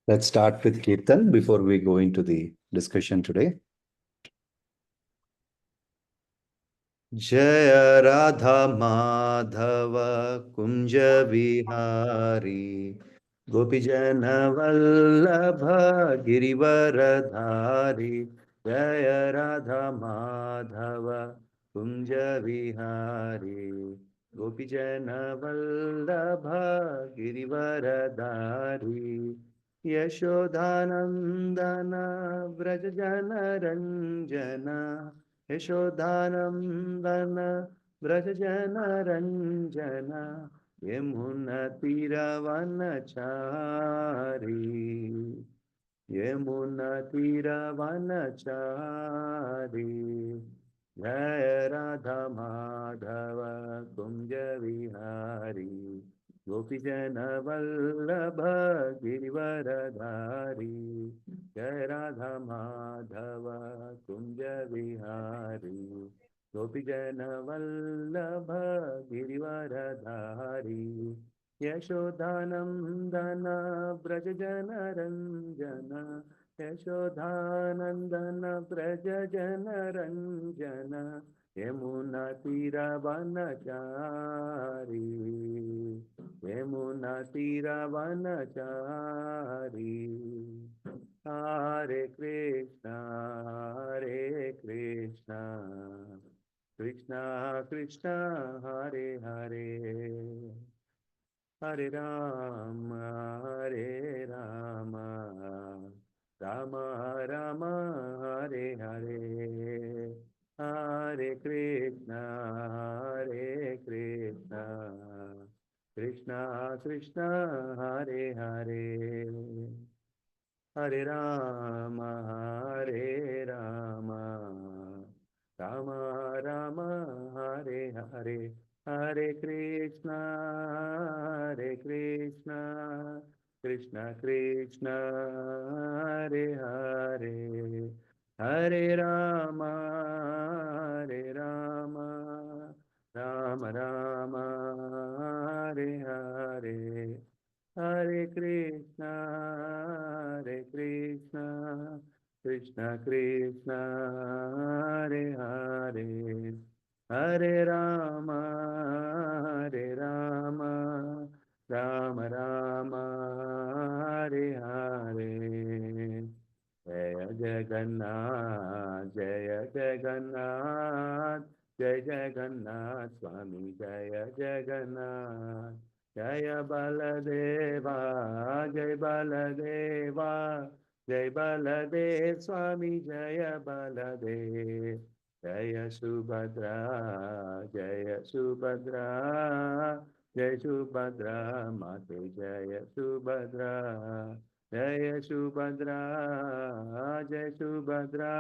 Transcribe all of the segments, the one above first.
Let's start with Kirtan before we go into the discussion today. Jaya Radha Madhava Kunja Vihari Gopijana Vallabha Girivaradhari Jaya Radha Madhava Kunja Vihari Gopijana Vallabha Girivaradhari Yashodhanandana Vrajajana Ranjana Yashodhanandana Vrajajana Ranjana Yamuna Tiravanachari Yamuna Tiravanachari Jaya Radha Madhava Kunja Vihari Gopijana Vallabha Girivaradhari Jaya Radha Madhava Kunja Vihari Gopijana Vallabha Girivaradhari Yashodhanandana Vrajajana Ranjana Yashodhanandana Vrajajana Ranjana Yamuna Tiravanachari Yamuna Tiravanachari Hare Krishna Hare Krishna Krishna Krishna Hare Hare Hare Rama Hare Rama Rama Rama Hare Hare Hare Krishna Hare Krishna Krishna Krishna Hare Hare Hare Rama Hare Rama Rama Rama Hare Hare Hare Krishna Krishna Krishna Hare Hare Hare Rama Rama Rama Hare Hare Hare Krishna Krishna Krishna Hare Hare Hare Rama Rama Rama Hare Hare Jaya Jagannath Jaya Jagannath Jai Jagannath Swami Jaya Jagannath Jaya Baladeva Jai Baladeva Jai Baladev Swami Jaya Baladev Jaya Subhadra Jaya Subhadra Jai Subhadra Mate Jaya Subhadra Jaya Subhadra Jai Subhadra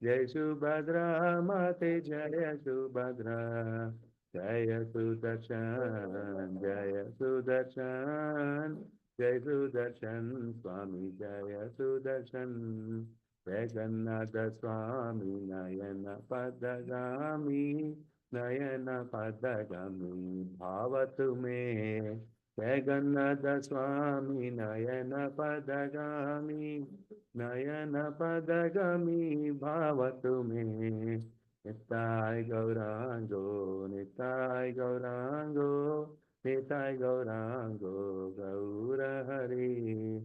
Jai Subhadra Mate Jaya Subhadra Jaya Sudarshan Jaya Sudarshan Jai Sudarshan Swami Jaya Sudarshan Jagannatha Swami Nayana Padagami Nayana Padagami Bhavatu Me Jagannatha Swami Nayana Padagami Nayana Padagami Bhavatu Me Nitai Gaurango Nitai Gaurango Nitai Gaurango Gaura Hari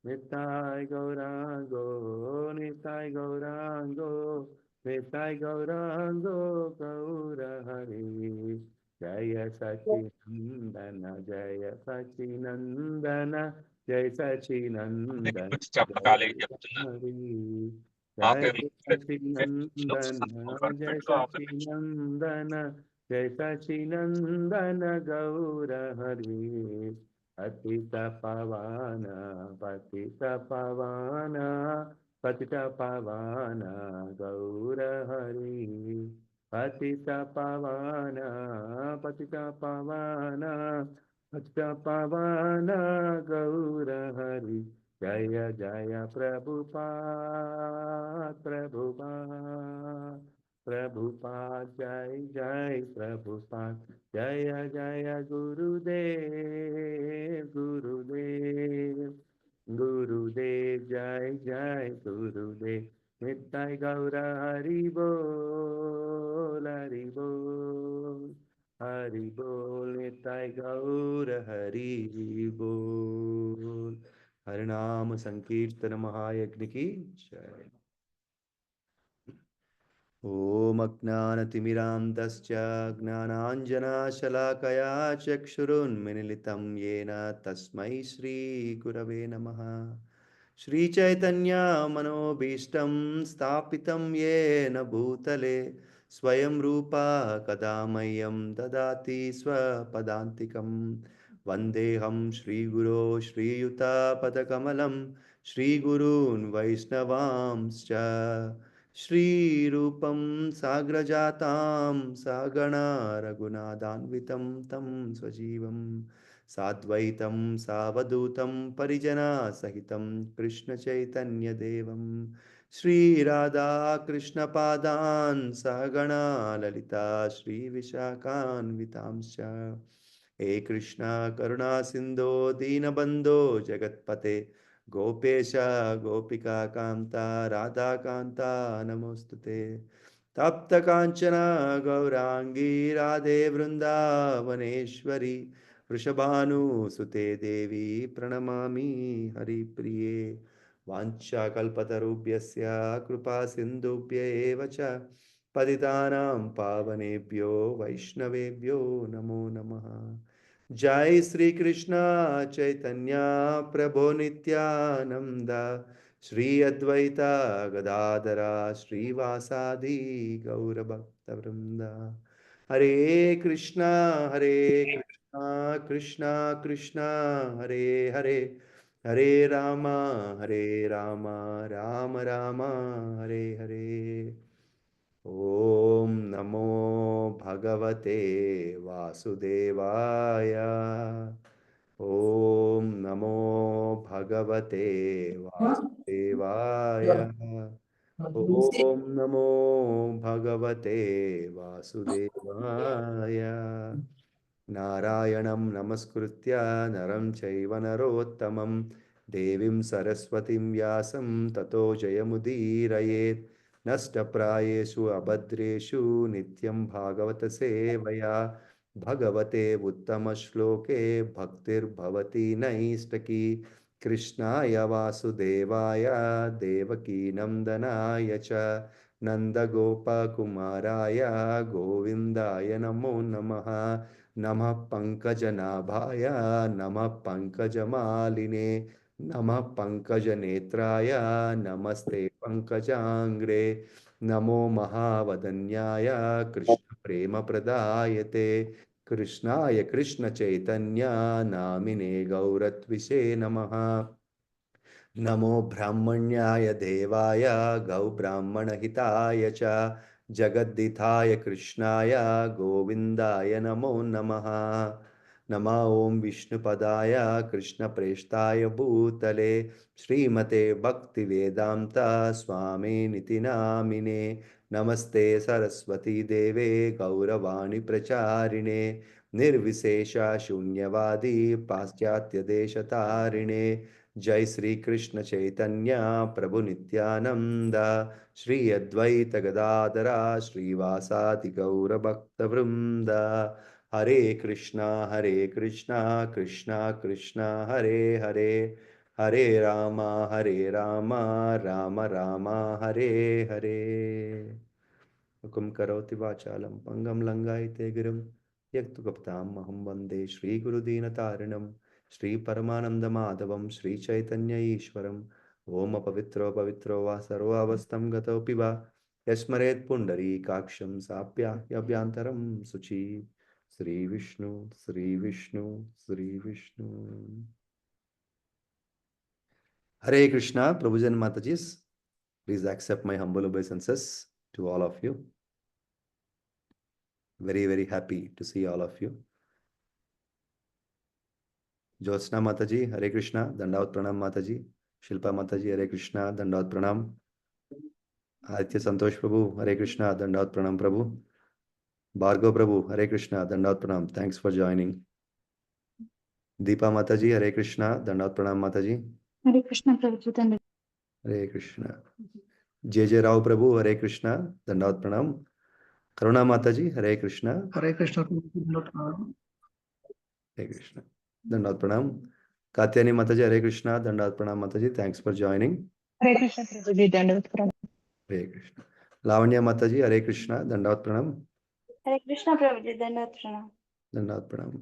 Nitai Gaurango Nitai Gaurango Nitai Gaurango Gaura Hari Jaya Sachinandana Jaya Sachinandana Jaya Sachinandana Jaya Hari Jai Sachinandana Jai Sachinandana Jai Sachinandana Gaura Hari Patita Pavana Patita Pavana Patita Pavana Gaura Hari Patita Pavana Patita Pavana Patita Pavana Gaura Hari Jaya Jaya Prabhupada Prabhupada Prabhupada Jai Jai Prabhupada Jaya Jaya Gurudev Gurudev Jai Gurudev Nittai Gaura Hari Bol Hari Bol Hari Bol Nittai Gaura Hari Bol Harinam Sankirtan Mahayagni ki Jai. ॐ अज्ञानतिमिरान्धश्च ज्ञानाञ्जनशलाकया चक्षुरुन्मिलितं येन तस्मै श्रीगुरवे नमः। श्रीचैतन्यमनोभीष्टं स्थापितं येन भूतले स्वयं रूपा कदा मह्यं ददाति स्वपदान्तिकं। वन्देऽहं श्रीगुरो श्रीयुतापदकमलं श्रीगुरून् वैष्णवांश्च श्रीरूपं साग्रजातां सागणा रघुनाथान्वितं तं स्वजीवं साद्वैतं सावधूतं परिजनसहितं कृष्णचैतन्यदेवं श्रीराधाकृष्णपादान् सागणा ललिता श्रीविशाखान्वितांश्च हे कृष्णा करुणा सिन्धो दीनबन्धो जगत्पते गोपेश गोपिका कांता राधा कांता नमोस्तुते तप्त कांचना गौरांगी राधे वृंदावनेश्वरी वृषभानुसुते देवी प्रणमामि हरिप्रिये वाञ्छाकल्पतरुभ्यस्य कृपा सिन्धुभ्य एव च पतितानां पावनेभ्यो वैष्णवेभ्यो नमो नमः। जय श्री कृष्ण चैतन्य प्रभो नित्यानंद श्री अद्वैता गदाधरा श्रीवासादि गौरभक्त वृंद। हरे कृष्णा कृष्णा कृष्णा हरे हरे हरे राम राम राम हरे हरे। ओम नमो भगवते वासुदेवाय। ओम नमो भगवते वासुदेवाय। ओम नमो भगवते वासुदेवाय। नारायणं नमस्कृत्य नरं चैव नरोत्तमं देवीं सरस्वतीं व्यासं ततो जयमुदीरयेत्। नष्टप्रायेषु अभद्रेषु नित्यं भागवत सेवया भगवते उत्तमश्लोके भक्तिर्भवति नैष्टकी। कृष्णाय वासुदेवाय देवकीनन्दनाय च नन्दगोपकुमाराय गोविन्दाय नमो नमः। नमः पंकजनाभाय नमः पंकजमालिने नमः पंकजनेत्राय नमस्ते पंकजांग्रे। नमो महावदन्याय कृष्ण प्रेम प्रदायते कृष्णाय कृष्ण चैतन्य नामिने गौरत्विषे नमः। नमो ब्राह्मण्याय देवाय गौ ब्राह्मणहिताय च जगद्दिताय कृष्णाय गोविन्दाय नमो नमः। नमः ओं विष्णुपदाय कृष्णप्रेष्ठाय भूतले श्रीमते भक्तिवेदान्ता स्वामिनिति नामिने। नमस्ते सरस्वती देवे गौरवाणी प्रचारिणे निर्विशेष शून्यवादी पाश्चात्य देशतारिणे। जय श्री कृष्ण चैतन्य प्रभु नित्यानंद श्री अद्वैत गदाधरा श्रीवासादि गौर भक्त वृंद। हरे कृष्णा कृष्णा कृष्णा हरे हरे हरे राम राम राम हरे हरे। हुकुम करोति वाचालं पंगं लंघयते गिरिं यत्तुकप्तां महं वन्दे श्रीगुरुदीनतारिणं श्रीपरमानन्दमाधवं श्रीचैतन्य ईश्वरम्। ओम पवित्रो पवित्रो वा सर्वावस्थं गतोऽपि वा यस्मरेत् पुण्डरीकाक्षं साप्याभ्यन्तरं शुचि। श्री विष्णु श्री विष्णु श्री विष्णु। हरे Krishna प्रभुजन माताजी's, please accept my humble obeisances to all of you. Very happy to see all of you. Jyotsna माताजी हरे कृष्णा दंडावत प्रणाम माताजी। शिल्पा माताजी हरे कृष्णा दंडावत प्रणाम। आदित्य संतोष प्रभु हरे कृष्णा दंडावत प्रणाम प्रभु। भार्गव प्रभु हरे कृष्णा दंडावत प्रणाम, थैंक्स फॉर ज्वाइनिंग। दीपा माताजी हरे कृष्णा दंडावत प्रणाम माताजी। हरे कृष्ण प्रभु जी धन्यवाद। Hare Krishna. J. Rao Prabhu, Hare Krishna, Dandavat Pranam. Karuna Mataji, Hare Krishna. Hare Krishna. Prabhuji. Hare Krishna. Dandavat Pranam. Katyani Mataji, Hare Krishna, Dandavat Pranam Mataji. Thanks for joining. Hare Krishna Prabhuji, Dandavat Pranam. Hare Krishna. Lavanya Mataji, Hare Krishna, Dandavat Pranam. Hare Krishna Prabhuji, Dandavat Pranam. Dandavat Pranam.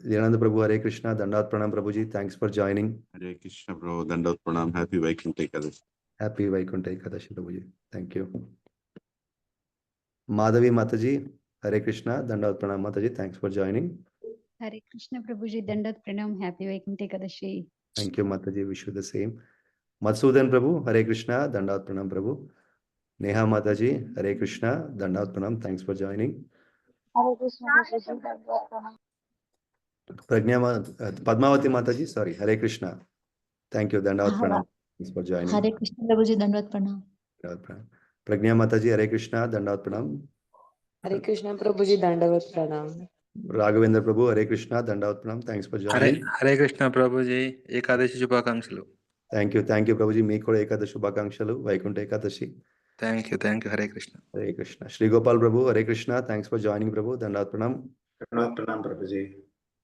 Lilananda Prabhu, Hare Krishna, Dandavat Pranam Prabhuji. Thanks for joining. Hare Krishna, Prabhu. Dandavat Pranam. Happy Vaikuntha Ekadashi. Happy Vaikuntha Ekadashi Prabhuji. Thank you. Madhavi Mataji, Hare Krishna, Dandavat Pranam Mataji. Thanks for joining. Hare Krishna Prabhuji, Dandavat Pranam, Happy Vaikuntha Ekadashi. Thank you, Mataji. Wish you the same. Madhusudan Prabhu, Hare Krishna, Dandavat Pranam Prabhu. Neha Mataji, Hare Krishna, Dandavat Pranam. Thanks for joining. Hare Krishna Prabhuji, Dandavat Pranam. Padmavati Mataji, sorry, Hare Krishna. Thank you, Dandavat Pranam. Thanks for joining. Hare Krishna Prabhuji, Dandavat Pranam. Dandavat Pranam. Pragnya Mataji, Hare Krishna, Dandavat Pranam. Hare Krishna Prabhuji, Dandavat Pranam. Raghavendra Prabhu, Hare Krishna, Dandavat Pranam. Thanks for joining. Hare Krishna Prabhuji, Ekadashi Shubhakankshalu. Thank you, Prabhuji. Meeku kuda Ekadashi Shubhakankshalu, Vaikuntha Ekadashi. Thank you, Hare Krishna. Hare Krishna. Shri Gopal Prabhu, Hare Krishna. Thanks for joining, Prabhu. Dandavat Pranam. Dandavat Pranam, Prabhuji.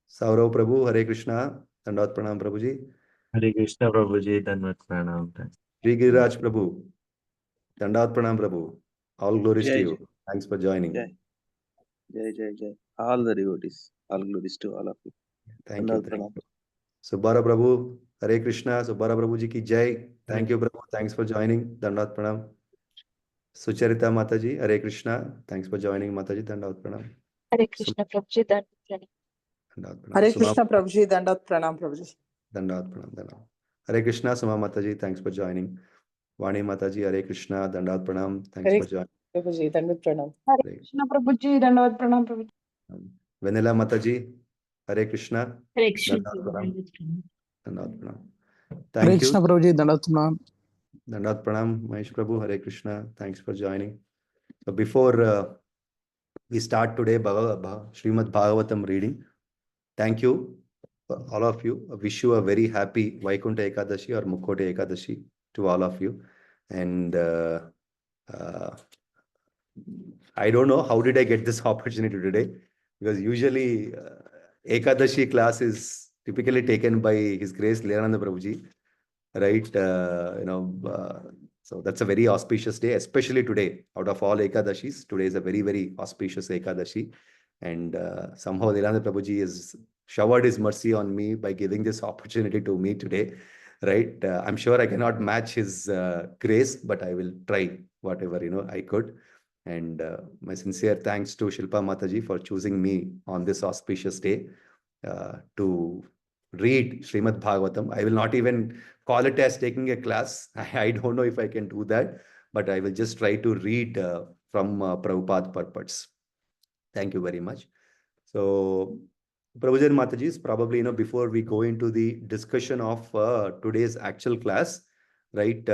Saurav Prabhu, Hare Krishna. Dandavat Pranam, Prabhuji. Hare Krishna Prabhuji, Dandavat Pranam. Shri Giriraj Prabhu, Dandavat Pranam, Prabhu. All glories to Jai you. Thanks for joining. Jai. Jai. All the devotees, all glories to all of you. Thank you. Dandavat Pranam. Subhara Prabhu, Hare Krishna. Subhara Prabhu ji ki jai. Thank you, Prabhu. Thanks for joining. Dandavat Pranam. Sucharita Mataji, Hare Krishna. Thanks for joining, Mataji. Dandavat Pranam. Hare Krishna Prabhuji, Dandavat Pranam. Dandavat Pranam. Hare Suma- Krishna Prabhuji, Dandavat Pranam Prabhuji. Dandavat Pranam. Dandavat. Hare Krishna, Suma Mataji. Thanks for joining. Vani Mataji, Hare Krishna. Dandavat Pranam. Thanks Hare for joining. Prabhuji, Dandavat Pranam. Hare Krishna Prabhuji, Dandavat Pranam Prabhuji. Vanilla Mataji, Hare Krishna. Hare Krishna Dandavat Pranam. Dandavat Pranam. Hare Thank Krishna you. Prabhuji, Dandavat Pranam. Dandavat Pranam, Mahesh Prabhu, Hare Krishna. Thanks for joining. So before we start today Srimad Bhagavatam reading, thank you, all of you. I wish you a very happy Vaikuntha Ekadashi or Mukhote Ekadashi to all of you. And I don't know how did I get this opportunity today, because usually Ekadashi class is typically taken by His Grace Lilananda Prabhuji, right? So that's a very auspicious day, especially today. Out of all Ekadashis, today is a very, very auspicious Ekadashi. And somehow Lilananda Prabhuji has showered his mercy on me by giving this opportunity to me today, right? I'm sure I cannot match his grace, but I will try whatever, I could. And my sincere thanks to Shilpa Mataji for choosing me on this auspicious day to read Srimad Bhagavatam. I will not even call it as taking a class. I don't know if I can do that, but I will just try to read from Prabhupada purports. Thank you very much. So, Prabhuji and Mataji, probably, before we go into the discussion of today's actual class, right?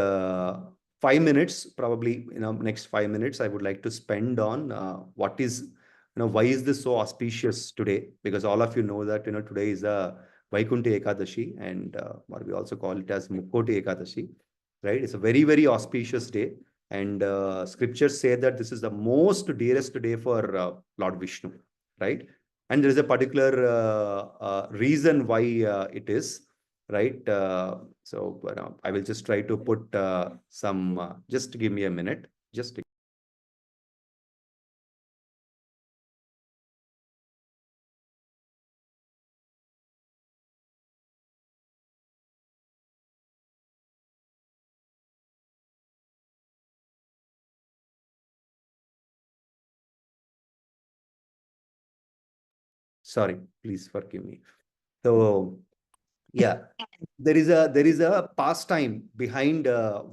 5 minutes, probably, next 5 minutes, I would like to spend on what is, why is this so auspicious today? Because all of you know that, today is a Vaikuntha Ekadashi, and or we also call it as Mukhote Ekadashi, right? It's a very, very auspicious day. And scriptures say that this is the most dearest day for Lord Vishnu, right? And there is a particular reason why it is, right? So I will just try to put some, just give me a minute. Sorry, please forgive me. So, yeah, there is a pastime behind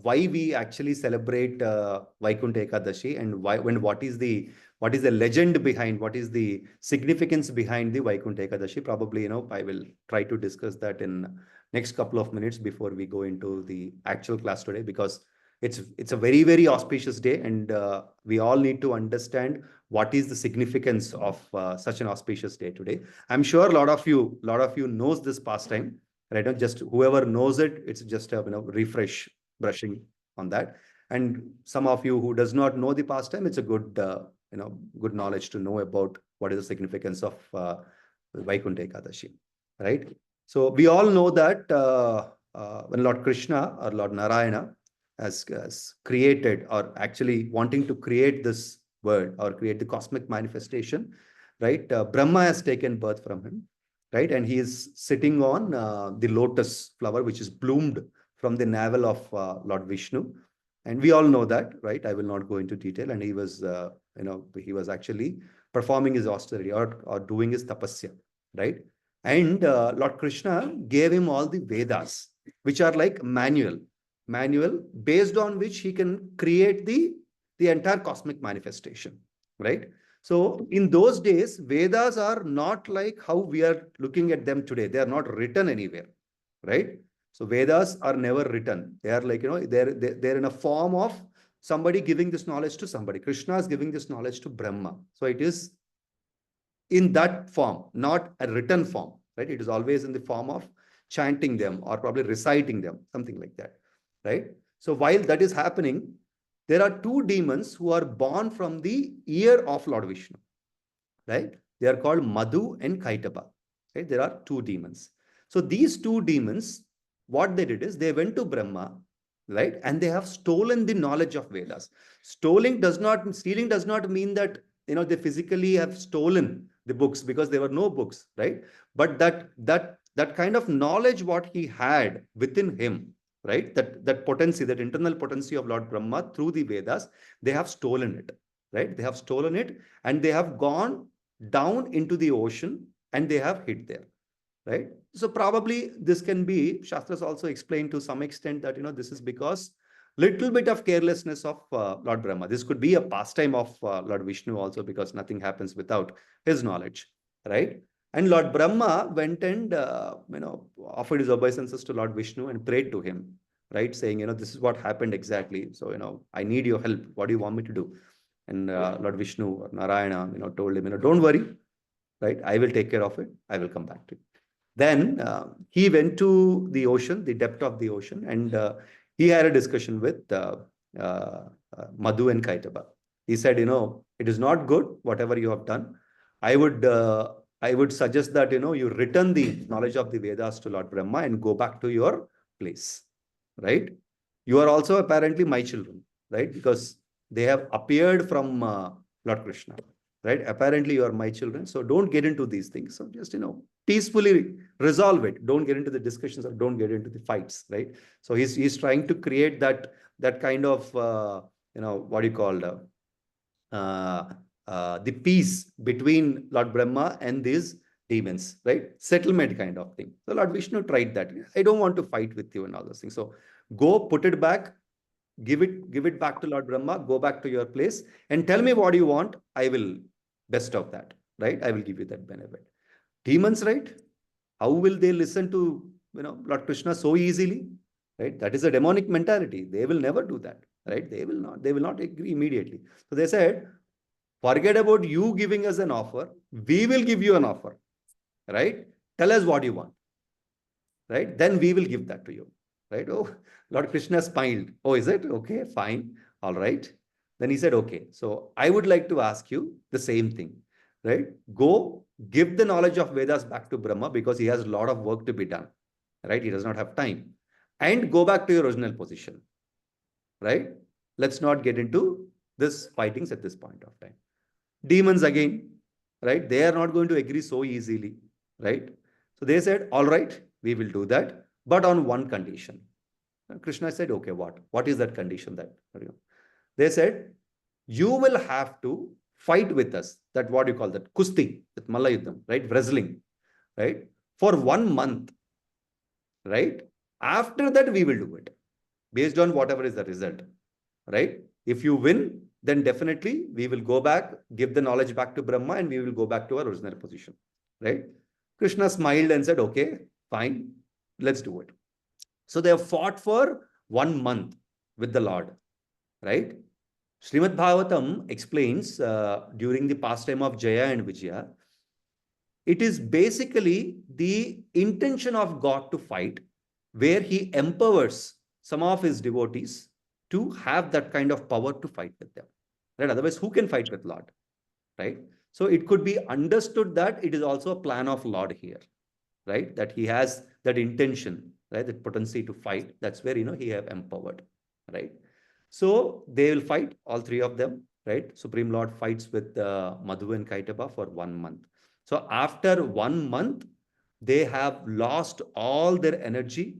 why we actually celebrate Vaikuntha Ekadashi, and what is the legend behind, what is the significance behind the Vaikuntha Ekadashi. Probably, I will try to discuss that in next couple of minutes before we go into the actual class today, because it's a very, very auspicious day, and we all need to understand what is the significance of such an auspicious day today. I'm sure a lot of you knows this pastime, right? Just whoever knows it, it's just a refresh brushing on that. And some of you who does not know the pastime, it's a good, good knowledge to know about what is the significance of Vaikuntha Ekadashi, right? So we all know that when Lord Krishna or Lord Narayana has created, or actually wanting to create this world or create the cosmic manifestation, right? Brahma has taken birth from him, right? And he is sitting on the lotus flower, which is bloomed from the navel of Lord Vishnu. And we all know that, right? I will not go into detail. And he was, he was actually performing his austerity or doing his tapasya, right? And Lord Krishna gave him all the Vedas, which are like manual based on which he can create the entire cosmic manifestation, right? So in those days, Vedas are not like how we are looking at them today. They are not written anywhere, right? So Vedas are never written. They are like, they're in a form of somebody giving this knowledge to somebody. Krishna is giving this knowledge to Brahma. So it is in that form, not a written form, right? It is always in the form of chanting them or probably reciting them, something like that, right? So while that is happening, there are two demons who are born from the ear of Lord Vishnu, right? They are called Madhu and Kaitaba, right? There are two demons. So these two demons, what they did is they went to Brahma, right? And they have stolen the knowledge of Vedas. Stealing does not mean that, they physically have stolen the books, because there were no books, right? But that kind of knowledge what he had within him, right? That potency, that internal potency of Lord Brahma through the Vedas, they have stolen it, right? They have stolen it and they have gone down into the ocean and they have hid there, right? So probably this can be, Shastras also explained to some extent that, this is because little bit of carelessness of Lord Brahma. This could be a pastime of Lord Vishnu also, because nothing happens without his knowledge, right? And Lord Brahma went and, offered his obeisances to Lord Vishnu and prayed to him, right? Saying, this is what happened exactly. So, I need your help. What do you want me to do? And Lord Vishnu or Narayana, told him, don't worry, right? I will take care of it. I will come back to you. Then he went to the ocean, the depth of the ocean, and he had a discussion with Madhu and Kaitaba. He said, it is not good, whatever you have done. I would suggest that, you return the knowledge of the Vedas to Lord Brahma and go back to your place, right? You are also apparently my children, right? Because they have appeared from Lord Krishna, right? Apparently you are my children. So don't get into these things. So just, peacefully resolve it. Don't get into the discussions or don't get into the fights, right? So he's trying to create that kind of, what do you call the peace between Lord Brahma and these demons, right? Settlement kind of thing. So Lord Vishnu tried that. I don't want to fight with you and all those things. So go put it back, give it back to Lord Brahma, go back to your place and tell me what you want. I will best of that, right? I will give you that benefit. Demons, right? How will they listen to, Lord Krishna so easily, right? That is a demonic mentality. They will never do that, right? They will not agree immediately. So they said, forget about you giving us an offer. We will give you an offer, right? Tell us what you want, right? Then we will give that to you, right? Oh, Lord Krishna smiled. Oh, is it? Okay, fine. All right. Then he said, okay, so I would like to ask you the same thing, right? Go give the knowledge of Vedas back to Brahma, because he has a lot of work to be done, right? He does not have time. And go back to your original position, right? Let's not get into this fightings at this point of time. Demons again, right? They are not going to agree so easily, right? So they said, all right, we will do that, but on one condition. And Krishna said, okay, what? What is that condition that? They said, you will have to fight with us. That what you call that? Kusti, that Mallayuddham, right? Wrestling, right? For 1 month, right? After that, we will do it based on whatever is the result, right? If you win, then definitely we will go back, give the knowledge back to Brahma, and we will go back to our original position, right? Krishna smiled and said, okay, fine, let's do it. So they have fought for 1 month with the Lord, right? Srimad Bhagavatam explains during the pastime of Jaya and Vijaya, it is basically the intention of God to fight, where he empowers some of his devotees to have that kind of power to fight with them. Right? Otherwise, who can fight with Lord? Right? So it could be understood that it is also a plan of Lord here, right? That he has that intention, right? That potency to fight. That's where, he have empowered, right? So they will fight, all three of them, right? Supreme Lord fights with Madhu and Kaitaba for 1 month. So after 1 month, they have lost all their energy,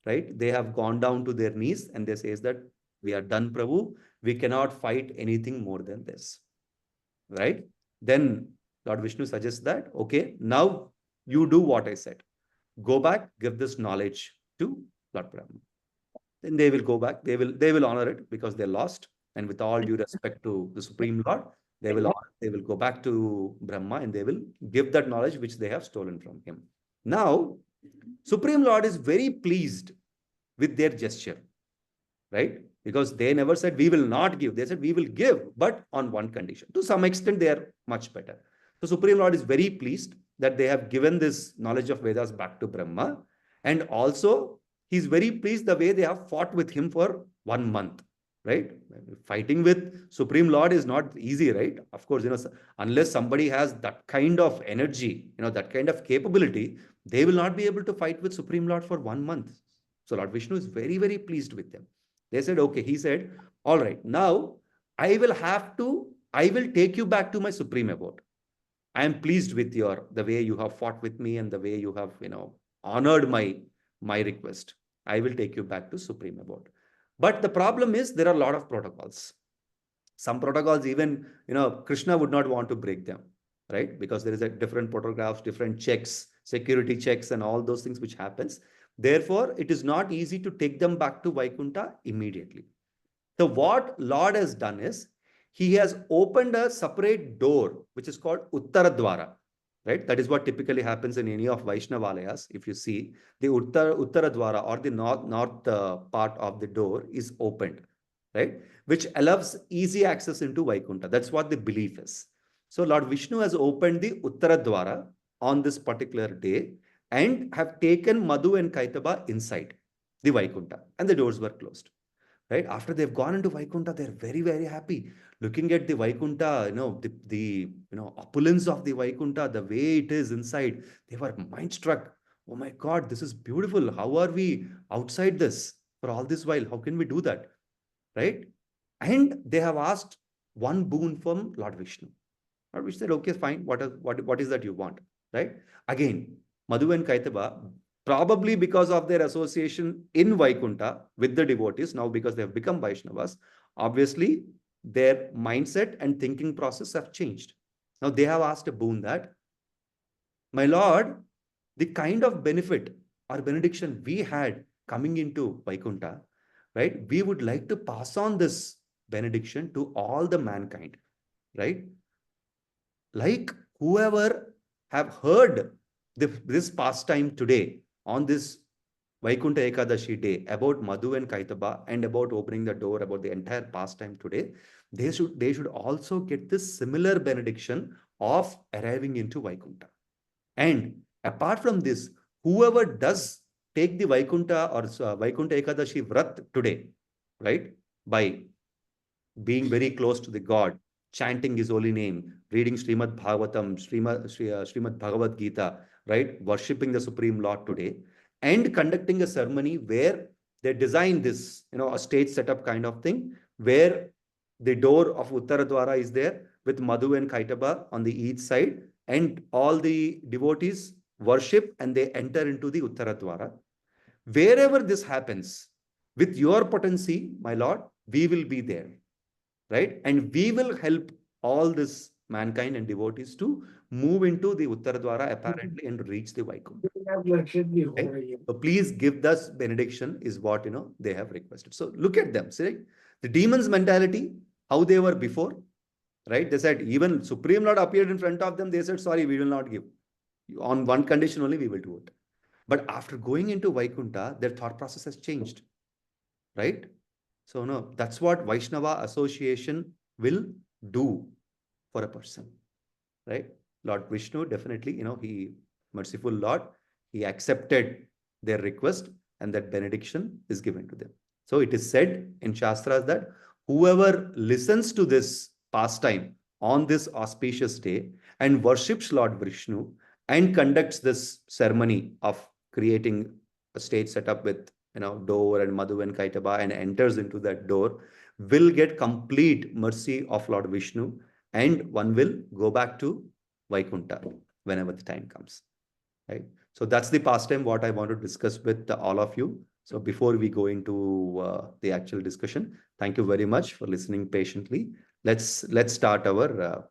right? They have gone down to their knees and they says that we are done, Prabhu. We cannot fight anything more than this, right? Then Lord Vishnu suggests that, okay, now you do what I said. Go back, give this knowledge to Lord Brahma. Then they will go back. They will honor it because they lost. And with all due respect to the Supreme Lord, they will honor. They will go back to Brahma and they will give that knowledge which they have stolen from him. Now, Supreme Lord is very pleased with their gesture, right? Because they never said we will not give. They said we will give, but on one condition. To some extent, they are much better. So Supreme Lord is very pleased that they have given this knowledge of Vedas back to Brahma. And also, he's very pleased the way they have fought with him for 1 month, right? Fighting with Supreme Lord is not easy, right? Of course, unless somebody has that kind of energy, that kind of capability, they will not be able to fight with Supreme Lord for 1 month. So Lord Vishnu is very, very pleased with them. They said, okay, he said, all right, now I will take you back to my supreme abode. I am pleased with the way you have fought with me and the way you have, honored my request. I will take you back to supreme abode. But the problem is there are a lot of protocols. Some protocols even, Krishna would not want to break them, right? Because there is a different protocols, different checks, security checks and all those things which happens. Therefore, it is not easy to take them back to Vaikuntha immediately. So what Lord has done is, he has opened a separate door, which is called Uttara Dwara, right? That is what typically happens in any of Vaishnavalayas. If you see, the Uttara Dwara or the north part of the door is opened, right? Which allows easy access into Vaikuntha. That's what the belief is. So Lord Vishnu has opened the Uttara Dwara on this particular day and have taken Madhu and Kaitaba inside the Vaikuntha, and the doors were closed. Right? After they've gone into Vaikuntha, they're very, very happy. Looking at the Vaikuntha, the opulence of the Vaikuntha, the way it is inside, they were mind struck. Oh my God, this is beautiful. How are we outside this for all this while? How can we do that? Right? And they have asked one boon from Lord Vishnu. Lord Vishnu said, okay, fine. What is that you want? Right? Again, Madhu and Kaitaba, probably because of their association in Vaikuntha with the devotees, now because they have become Vaishnavas, obviously their mindset and thinking process have changed. Now they have asked a boon that, my Lord, the kind of benefit or benediction we had coming into Vaikuntha, right? We would like to pass on this benediction to all the mankind, right? Like whoever have heard this pastime today on this Vaikuntha Ekadashi day about Madhu and Kaitaba and about opening the door, about the entire pastime today, they should also get this similar benediction of arriving into Vaikuntha. And apart from this, whoever does take the Vaikuntha or Vaikuntha Ekadashi Vrat today, right, by being very close to the God, chanting his holy name, reading Srimad Bhagavatam, Srimad Bhagavad Gita, right, worshipping the Supreme Lord today, and conducting a ceremony where they design this, a stage setup kind of thing, where the door of Uttara Dwara is there with Madhu and Kaitaba on the each side, and all the devotees worship and they enter into the Uttara Dwara. Wherever this happens, with your potency, my Lord, we will be there, right? And we will help all this mankind and devotees to move into the Uttara Dwara apparently and reach the Vaikuntha. Right? So please give us benediction is what, they have requested. So look at them, see, the demons' mentality, how they were before, right? They said, even Supreme Lord appeared in front of them. They said, sorry, we will not give. On one condition only, we will do it. But after going into Vaikuntha, their thought process has changed, right? So no, that's what Vaishnava association will do for a person, right? Lord Vishnu definitely, he merciful Lord, he accepted their request and that benediction is given to them. So it is said in Shastras that whoever listens to this pastime on this auspicious day and worships Lord Vishnu and conducts this ceremony of creating a stage setup with door and Madhu and Kaitaba and enters into that door will get complete mercy of Lord Vishnu, and one will go back to Vaikuntha whenever the time comes. Right? So that's the pastime what I want to discuss with all of you. So before we go into the actual discussion, thank you very much for listening patiently. Let's start our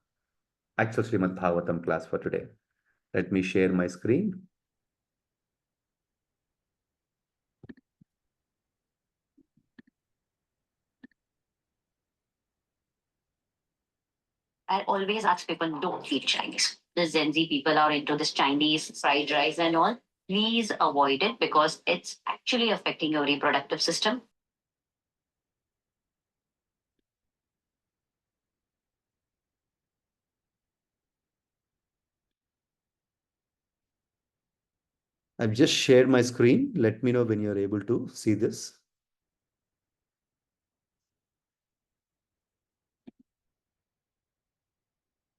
actual Srimad Bhagavatam class for today. Let me share my screen. I always ask people, don't eat Chinese. The Gen Z people are into this Chinese fried rice and all. Please avoid it because it's actually affecting your reproductive system. I've just shared my screen. Let me know when you're able to see this.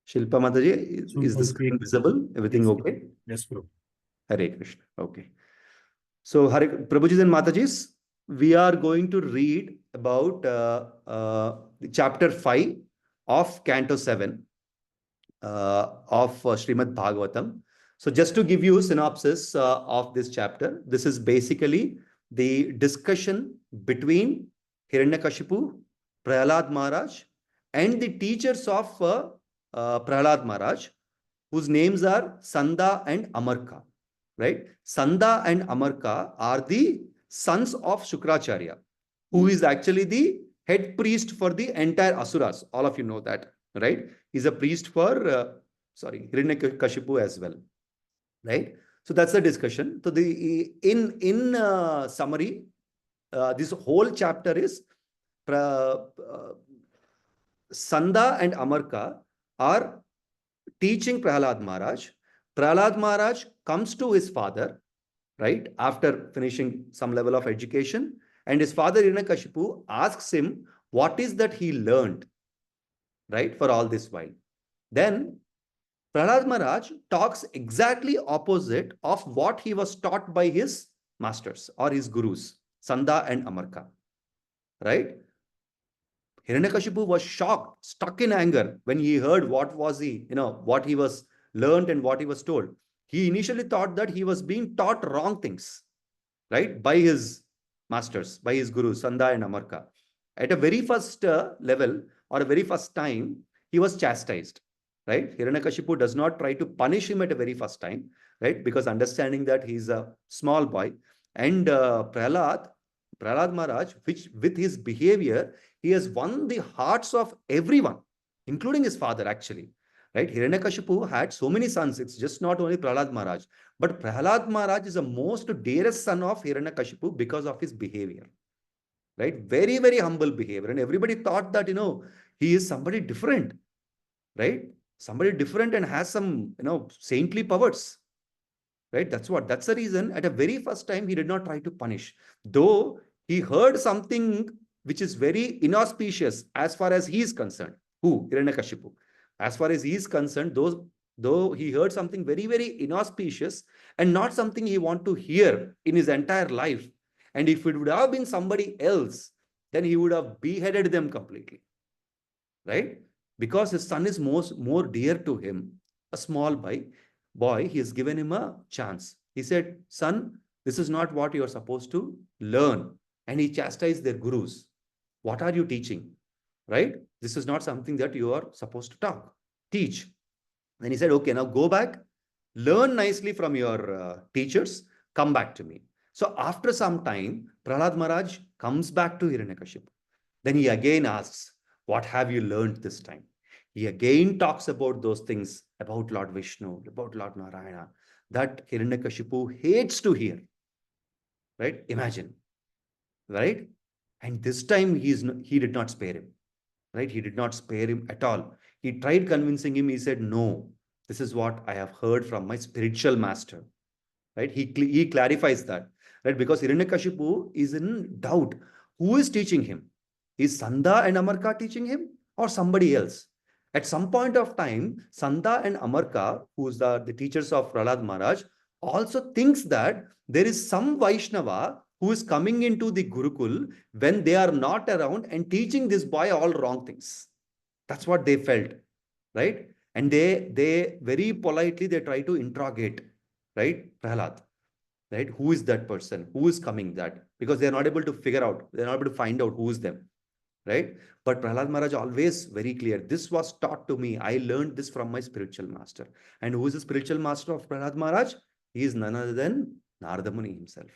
Shilpa Mataji, is the screen visible? Everything okay? Yes, bro. Hare Krishna. Okay. So, Prabhuji and Matajis, we are going to read about chapter 5 of Canto 7 of Srimad Bhagavatam. So, just to give you a synopsis of this chapter, this is basically the discussion between Hiranyakashipu, Prahlad Maharaj, and the teachers of Prahlad Maharaj, whose names are Sanda and Amarka. Right? Sanda and Amarka are the sons of Shukracharya, who is actually the head priest for the entire Asuras. All of you know that, right? He's a priest for, Hiranyakashipu as well, right? So that's the discussion. So in summary, this whole chapter is Sanda and Amarka are teaching Prahlad Maharaj. Prahlad Maharaj comes to his father, right, after finishing some level of education, and his father Hiranyakashipu asks him what is that he learned, right, for all this while. Then Prahlad Maharaj talks exactly opposite of what he was taught by his masters or his gurus, Sanda and Amarka, right? Hiranyakashipu was shocked, stuck in anger when he heard what he was learned and what he was told. He initially thought that he was being taught wrong things, right, by his masters, by his gurus, Sanda and Amarka. At a very first level or a very first time, he was chastised, right? Hiranyakashipu does not try to punish him at a very first time, right? Because understanding that he's a small boy, and Prahlad Maharaj, which with his behavior, he has won the hearts of everyone, including his father, actually. Right? Hiranyakashipu had so many sons. It's just not only Prahlad Maharaj. But Prahlad Maharaj is the most dearest son of Hiranyakashipu because of his behavior. Right? Very, very humble behavior. And everybody thought that, he is somebody different. Right? Somebody different and has some, saintly powers. Right? That's the reason at a very first time he did not try to punish. Though he heard something which is very inauspicious as far as he is concerned. Who? Hiranyakashipu. As far as he is concerned, though he heard something very, very inauspicious and not something he want to hear in his entire life. And if it would have been somebody else, then he would have beheaded them completely. Right? Because his son is more dear to him, a small boy, he has given him a chance. He said, son, this is not what you are supposed to learn. And he chastised their gurus. What are you teaching? Right? This is not something that you are supposed to teach. Then he said, okay, now go back, learn nicely from your teachers, come back to me. So after some time, Prahlad Maharaj comes back to Hiranyakashipu. Then he again asks, what have you learned this time? He again talks about those things, about Lord Vishnu, about Lord Narayana, that Hiranyakashipu hates to hear. Right? Imagine. Right? And this time he did not spare him. Right? He did not spare him at all. He tried convincing him. He said, no, this is what I have heard from my spiritual master. Right? He clarifies that. right? Because Hiranyakashipu is in doubt. Who is teaching him? Is Sanda and Amarka teaching him or somebody else? At some point of time, Sanda and Amarka, who's the teachers of Prahlad Maharaj, also thinks that there is some Vaishnava who is coming into the Gurukul when they are not around and teaching this boy all wrong things. That's what they felt, right? And they very politely, they try to interrogate, right, Prahlad, right? Who is that person? Who is coming that? Because they're not able to figure out, they're not able to find out who is them, right? But Prahlad Maharaj always very clear. This was taught to me. I learned this from my spiritual master. And who is the spiritual master of Prahlad Maharaj? He is none other than Narada Muni himself,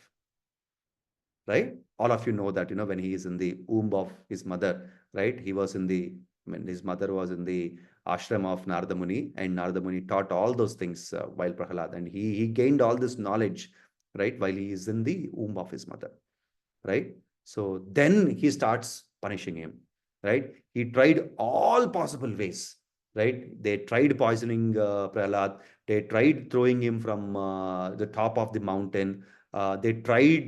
right? All of you know that, when he is in the womb of his mother, right? He was when his mother was in the ashram of Narada Muni, and Narada Muni taught all those things while Prahlad, and he gained all this knowledge, right? While he is in the womb of his mother, right? So then he starts punishing him, right? He tried all possible ways, right? They tried poisoning Prahlad. They tried throwing him from the top of the mountain. They tried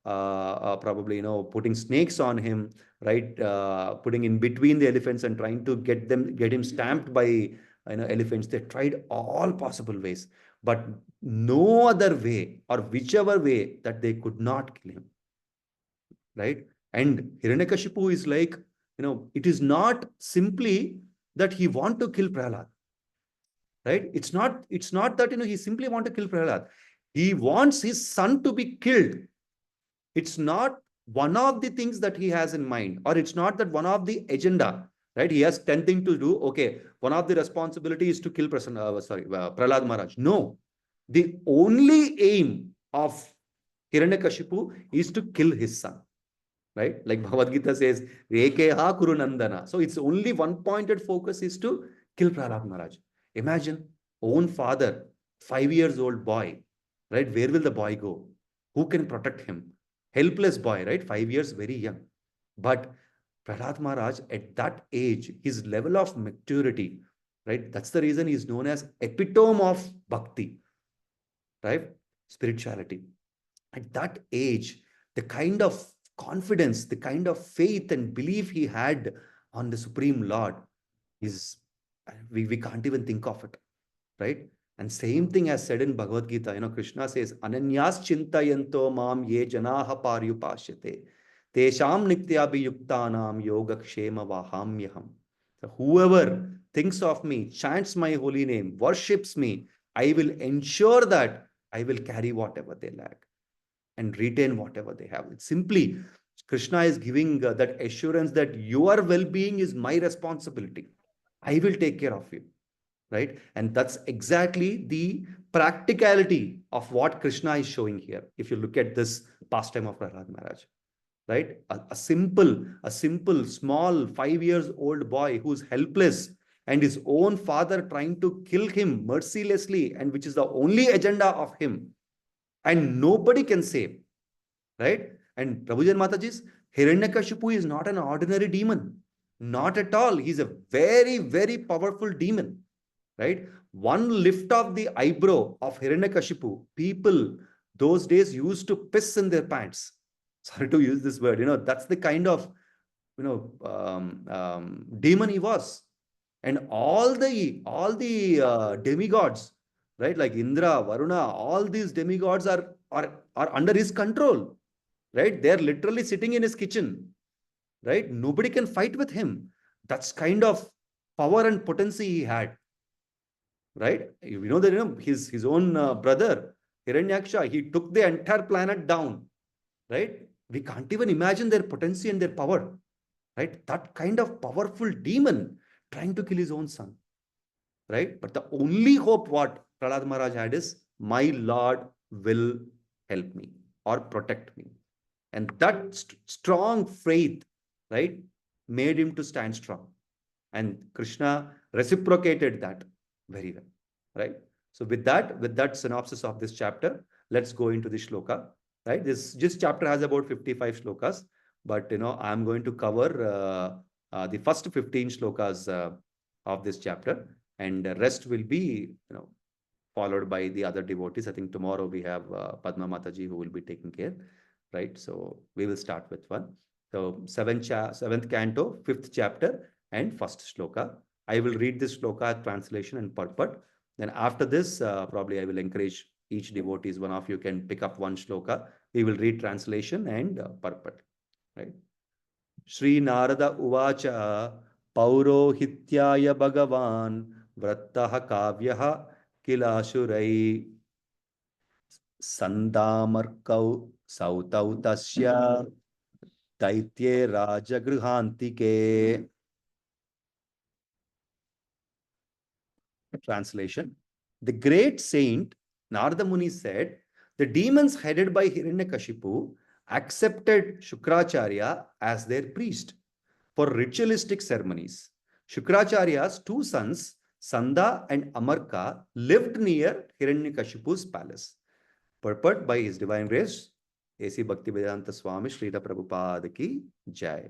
probably, putting snakes on him, right? Putting in between the elephants and trying to get him stamped by, elephants. They tried all possible ways, but no other way or whichever way that they could not kill him, right? And Hiranyakashipu is like, it is not simply that he want to kill Prahlad, right? It's not that, he simply want to kill Prahlad. He wants his son to be killed. It's not one of the things that he has in mind, or it's not that one of the agenda, right? He has 10 things to do. Okay, one of the responsibility is to kill Prahlad Maharaj. No, the only aim of Hiranyakashipu is to kill his son, right? Like Bhagavad Gita says, Rekeha Kuru Nandana. So it's only one pointed focus is to kill Prahlad Maharaj. Imagine, own father, 5 years old boy, right? Where will the boy go? Who can protect him? Helpless boy, right? 5 years, very young. But Prahlad Maharaj, at that age, his level of maturity, right? That's the reason he's known as epitome of bhakti, right? Spirituality. At that age, the kind of confidence, the kind of faith and belief he had on the Supreme Lord is, we can't even think of it, right? And same thing as said in Bhagavad Gita, Krishna says, Ananyas chintayanto mam ye janaha paryupashyate, tesham nityabhiyuktanam yogakshema vahamyaham. So whoever thinks of me, chants my holy name, worships me, I will ensure that I will carry whatever they lack and retain whatever they have. It's simply, Krishna is giving that assurance that your well-being is my responsibility. I will take care of you, right? And that's exactly the practicality of what Krishna is showing here. If you look at this pastime of Prahlad Maharaj, right? A simple, small 5 years old boy who's helpless and his own father trying to kill him mercilessly, and which is the only agenda of him, and nobody can save, right? And Prabhuji and Mataji's, Hiranyakashipu is not an ordinary demon. Not at all. He's a very, very powerful demon, right? One lift of the eyebrow of Hiranyakashipu, people those days used to piss in their pants. Sorry to use this word, that's the kind of, demon he was. And all the demigods, right? Like Indra, Varuna, all these demigods are under his control, right? They're literally sitting in his kitchen, right? Nobody can fight with him. That's kind of power and potency he had, right? You know that, his own brother, Hiranyaksha, he took the entire planet down, right? We can't even imagine their potency and their power, right? That kind of powerful demon trying to kill his own son, right? But the only hope what Prahlad Maharaj had is, my Lord will help me or protect me. And that strong faith, right, made him to stand strong. And Krishna reciprocated that very well, right? So with that synopsis of this chapter, let's go into the shloka, right? This chapter has about 55 shlokas, but, I'm going to cover the first 15 shlokas of this chapter, and the rest will be, followed by the other devotees. I think tomorrow we have Padma Mataji who will be taking care, right? So we will start with one. So seventh canto, fifth chapter, and first shloka. I will read this shloka translation and purport. Then after this, probably I will encourage each devotees. One of you can pick up one shloka. We will read translation and purport, right? Sri Narada Uvacha Paurohityaya Bhagavan Vrattaha Kavyaha Kilashurai Sandamarkau Sautau Tasya Daitye Rajagrihantike. Translation. The great saint Narada Muni said, the demons headed by Hiranyakashipu accepted Shukracharya as their priest for ritualistic ceremonies. Shukracharya's two sons, Sanda and Amarka, lived near Hiranyakashipu's palace. Purport by His Divine Grace, A.C. Bhaktivedanta Swami Srila Prabhupada Ki Jai.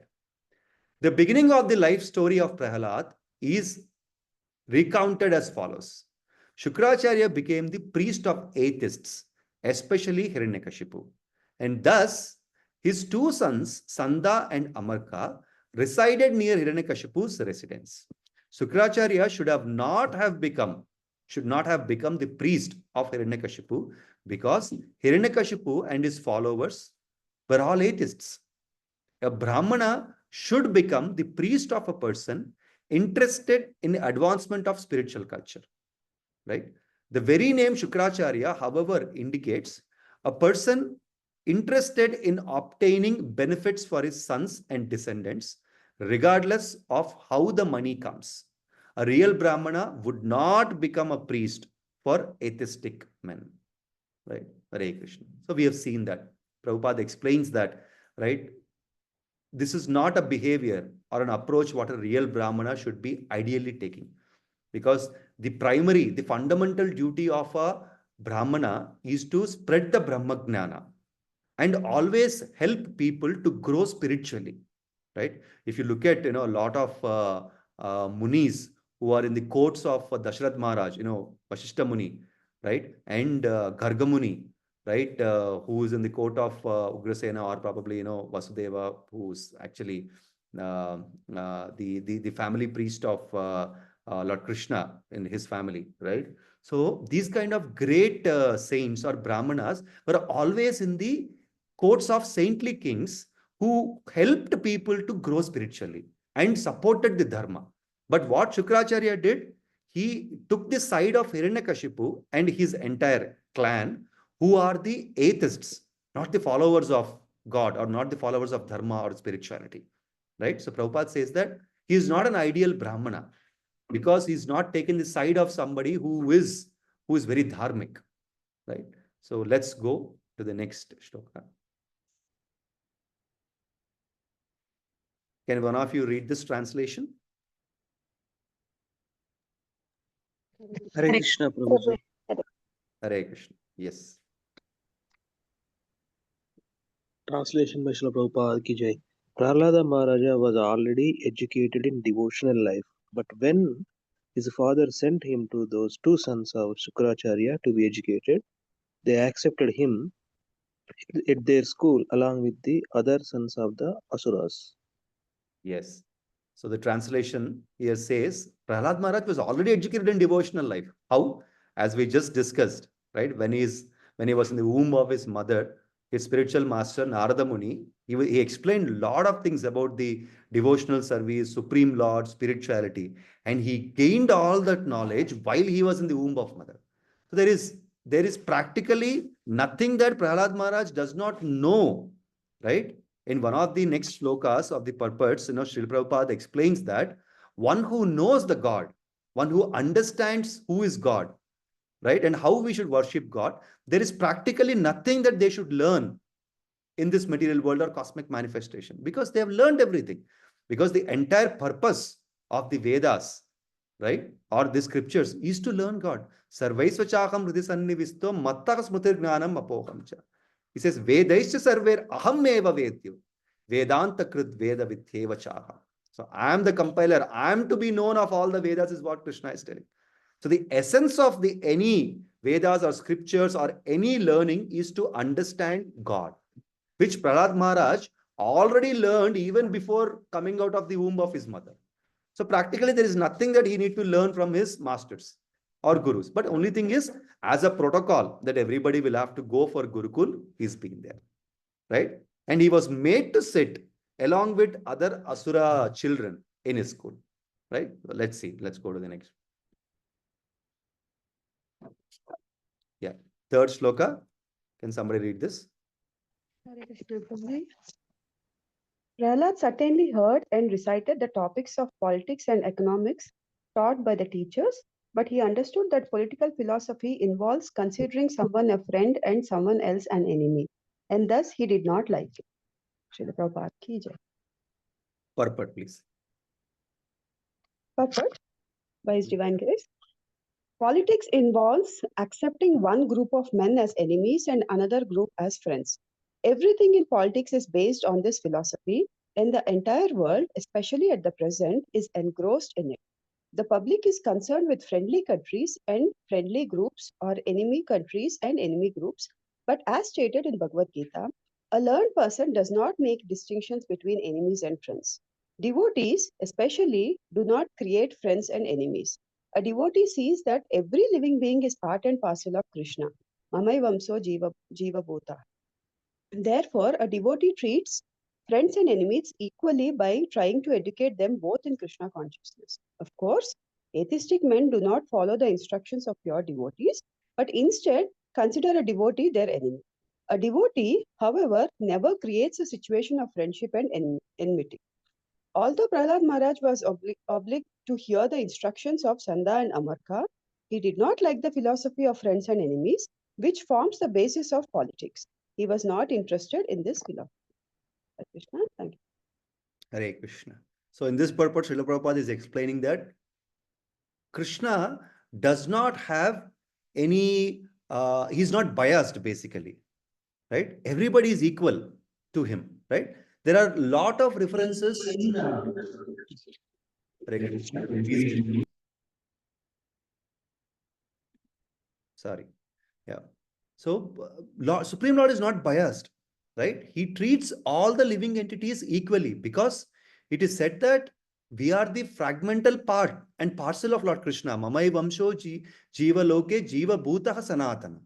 The beginning of the life story of Prahalad is recounted as follows. Shukracharya became the priest of atheists, especially Hiranyakashipu. And thus, his two sons, Sanda and Amarka, resided near Hiranyakashipu's residence. Shukracharya should not have become the priest of Hiranyakashipu because Hiranyakashipu and his followers were all atheists. A Brahmana should become the priest of a person interested in the advancement of spiritual culture, right? The very name Shukracharya, however, indicates a person interested in obtaining benefits for his sons and descendants, regardless of how the money comes. A real Brahmana would not become a priest for atheistic men, right? Hare Krishna. So we have seen that. Prabhupada explains that, right? This is not a behavior or an approach what a real Brahmana should be ideally taking. Because the fundamental duty of a Brahmana is to spread the Brahmagnana and always help people to grow spiritually, right? If you look at, a lot of munis who are in the courts of Dasraj Maharaj, Vasishta Muni, right? And Garga Muni, right? Who is in the court of Ugrasena, or probably, Vasudeva, who's actually the family priest of Lord Krishna in his family, right? So these kind of great saints or Brahmanas were always in the courts of saintly kings who helped people to grow spiritually and supported the dharma. But what Shukracharya did, he took the side of Hiranyakashipu and his entire clan, who are the atheists, not the followers of God or not the followers of dharma or spirituality, right? So Prabhupada says that he is not an ideal Brahmana because he's not taken the side of somebody who is very dharmic, right? So let's go to the next shloka. Can one of you read this translation? Hare Krishna Prabhuji. Hare Krishna. Yes. Translation by Srila Prabhupada Ki Jai. Prahlada Maharaja was already educated in devotional life, but when his father sent him to those two sons of Shukracharya to be educated, they accepted him at their school along with the other sons of the Asuras. Yes. So the translation here says, Prahlad Maharaj was already educated in devotional life. How? As we just discussed, right? When he was in the womb of his mother, his spiritual master, Narada Muni, he explained a lot of things about the devotional service, Supreme Lord, spirituality. And he gained all that knowledge while he was in the womb of mother. So there is practically nothing that Prahlad Maharaj does not know, right? In one of the next shlokas of the purports, Srila Prabhupada explains that one who knows the God, one who understands who is God, right, and how we should worship God, there is practically nothing that they should learn in this material world or cosmic manifestation because they have learned everything. Because the entire purpose of the Vedas, right, or the scriptures is to learn God. Sarvaisvachakam hridisannivisto mattaka smritir gnanam apohamcha. He says, Vedaischa sarver aham eva vedyo. Vedanta krit veda vidyeva chaha. So I am the compiler. I am to be known of all the Vedas is what Krishna is telling. So the essence of the any Vedas or scriptures or any learning is to understand God, which Prahlad Maharaj already learned even before coming out of the womb of his mother. So practically there is nothing that he need to learn from his masters or gurus. But only thing is, as a protocol that everybody will have to go for Gurukul, he's been there, right? And he was made to sit along with other Asura children in his school, right? Let's see. Let's go to the next. Yeah. Third shloka. Can somebody read this? Hare Krishna Prabhuji. Prahlad certainly heard and recited the topics of politics and economics taught by the teachers, but he understood that political philosophy involves considering someone a friend and someone else an enemy, and thus he did not like it. Srila Prabhupada ki jai. Purport, please. Purport by His Divine Grace. Politics involves accepting one group of men as enemies and another group as friends. Everything in politics is based on this philosophy, and the entire world, especially at the present, is engrossed in it. The public is concerned with friendly countries and friendly groups, or enemy countries and enemy groups. But as stated in Bhagavad Gita, a learned person does not make distinctions between enemies and friends. Devotees, especially, do not create friends and enemies. A devotee sees that every living being is part and parcel of Krishna. Mamai Vamso Jiva Bhota. Therefore, a devotee treats friends and enemies equally by trying to educate them both in Krishna consciousness. Of course, atheistic men do not follow the instructions of pure devotees, but instead consider a devotee their enemy. A devotee, however, never creates a situation of friendship and enmity. Although Prahlad Maharaj was obliged to hear the instructions of Sanda and Amarka, he did not like the philosophy of friends and enemies, which forms the basis of politics. He was not interested in this philosophy. Hare Krishna, thank you. Hare Krishna. So in this purport, Srila Prabhupada is explaining that Krishna does not have any, he's not biased basically, right? Everybody is equal to him, right? There are a lot of references. Hare Krishna. Sorry. Yeah. So Supreme Lord is not biased, right? He treats all the living entities equally because it is said that we are the fragmental part and parcel of Lord Krishna. Mamai Vamsho Jiva Loke Jiva Bhutaha Sanatana.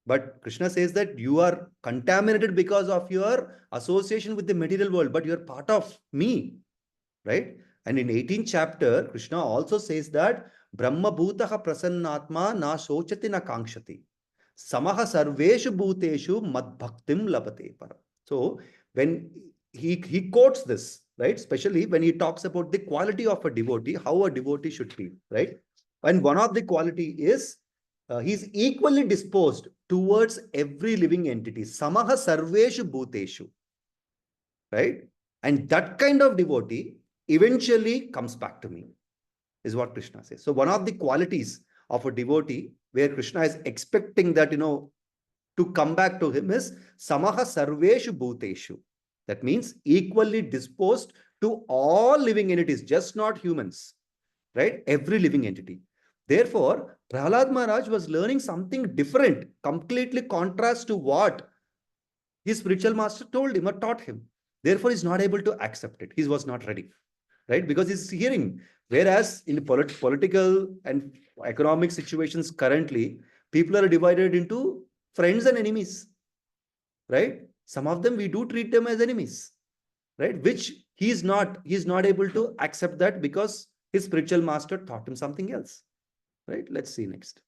But Krishna says that you are contaminated because of your association with the material world, but you are part of me, right? And in 18th chapter, Krishna also says that Brahma Bhutaha Prasannatma na Sochati na Kankshati. Samaha Sarveshu Bhuteshu Mad Bhaktim Labate Para. So when he quotes this, right? Especially when he talks about the quality of a devotee, how a devotee should be, right? And one of the quality is he's equally disposed towards every living entity. Samaha Sarveshu Bhuteshu, right? And that kind of devotee eventually comes back to me, is what Krishna says. So one of the qualities of a devotee where Krishna is expecting that, to come back to him is Samaha Sarveshu Bhuteshu. That means equally disposed to all living entities, just not humans, right? Every living entity. Therefore, Prahlad Maharaj was learning something different, completely contrast to what his spiritual master told him or taught him. Therefore, he's not able to accept it. He was not ready, right? Because he's hearing. Whereas in political and economic situations currently, people are divided into friends and enemies, right? Some of them we do treat them as enemies, right? Which he's not able to accept that because his spiritual master taught him something else, right? Let's see next.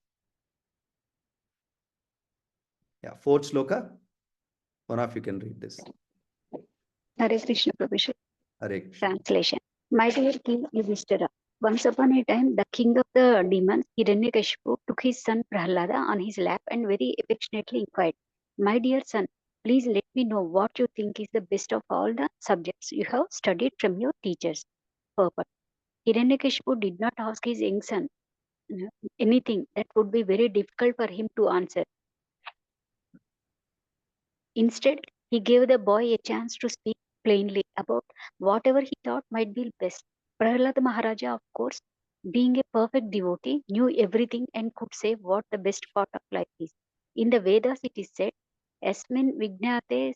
Yeah, fourth shloka. One of you can read this. Hare Krishna Prabhuji. Hare Krishna. Translation. My dear King Yudhishthira, once upon a time, the king of the demons, Hiranyakashipu, took his son Prahlada on his lap and very affectionately inquired, "My dear son, please let me know what you think is the best of all the subjects you have studied from your teachers." Purport. Hiranyakashipu did not ask his young son anything that would be very difficult for him to answer. Instead, he gave the boy a chance to speak plainly about whatever he thought might be best. Prahlada Maharaja, of course, being a perfect devotee, knew everything and could say what the best part of life is. In the Vedas, it is said, Yasmin Vijnate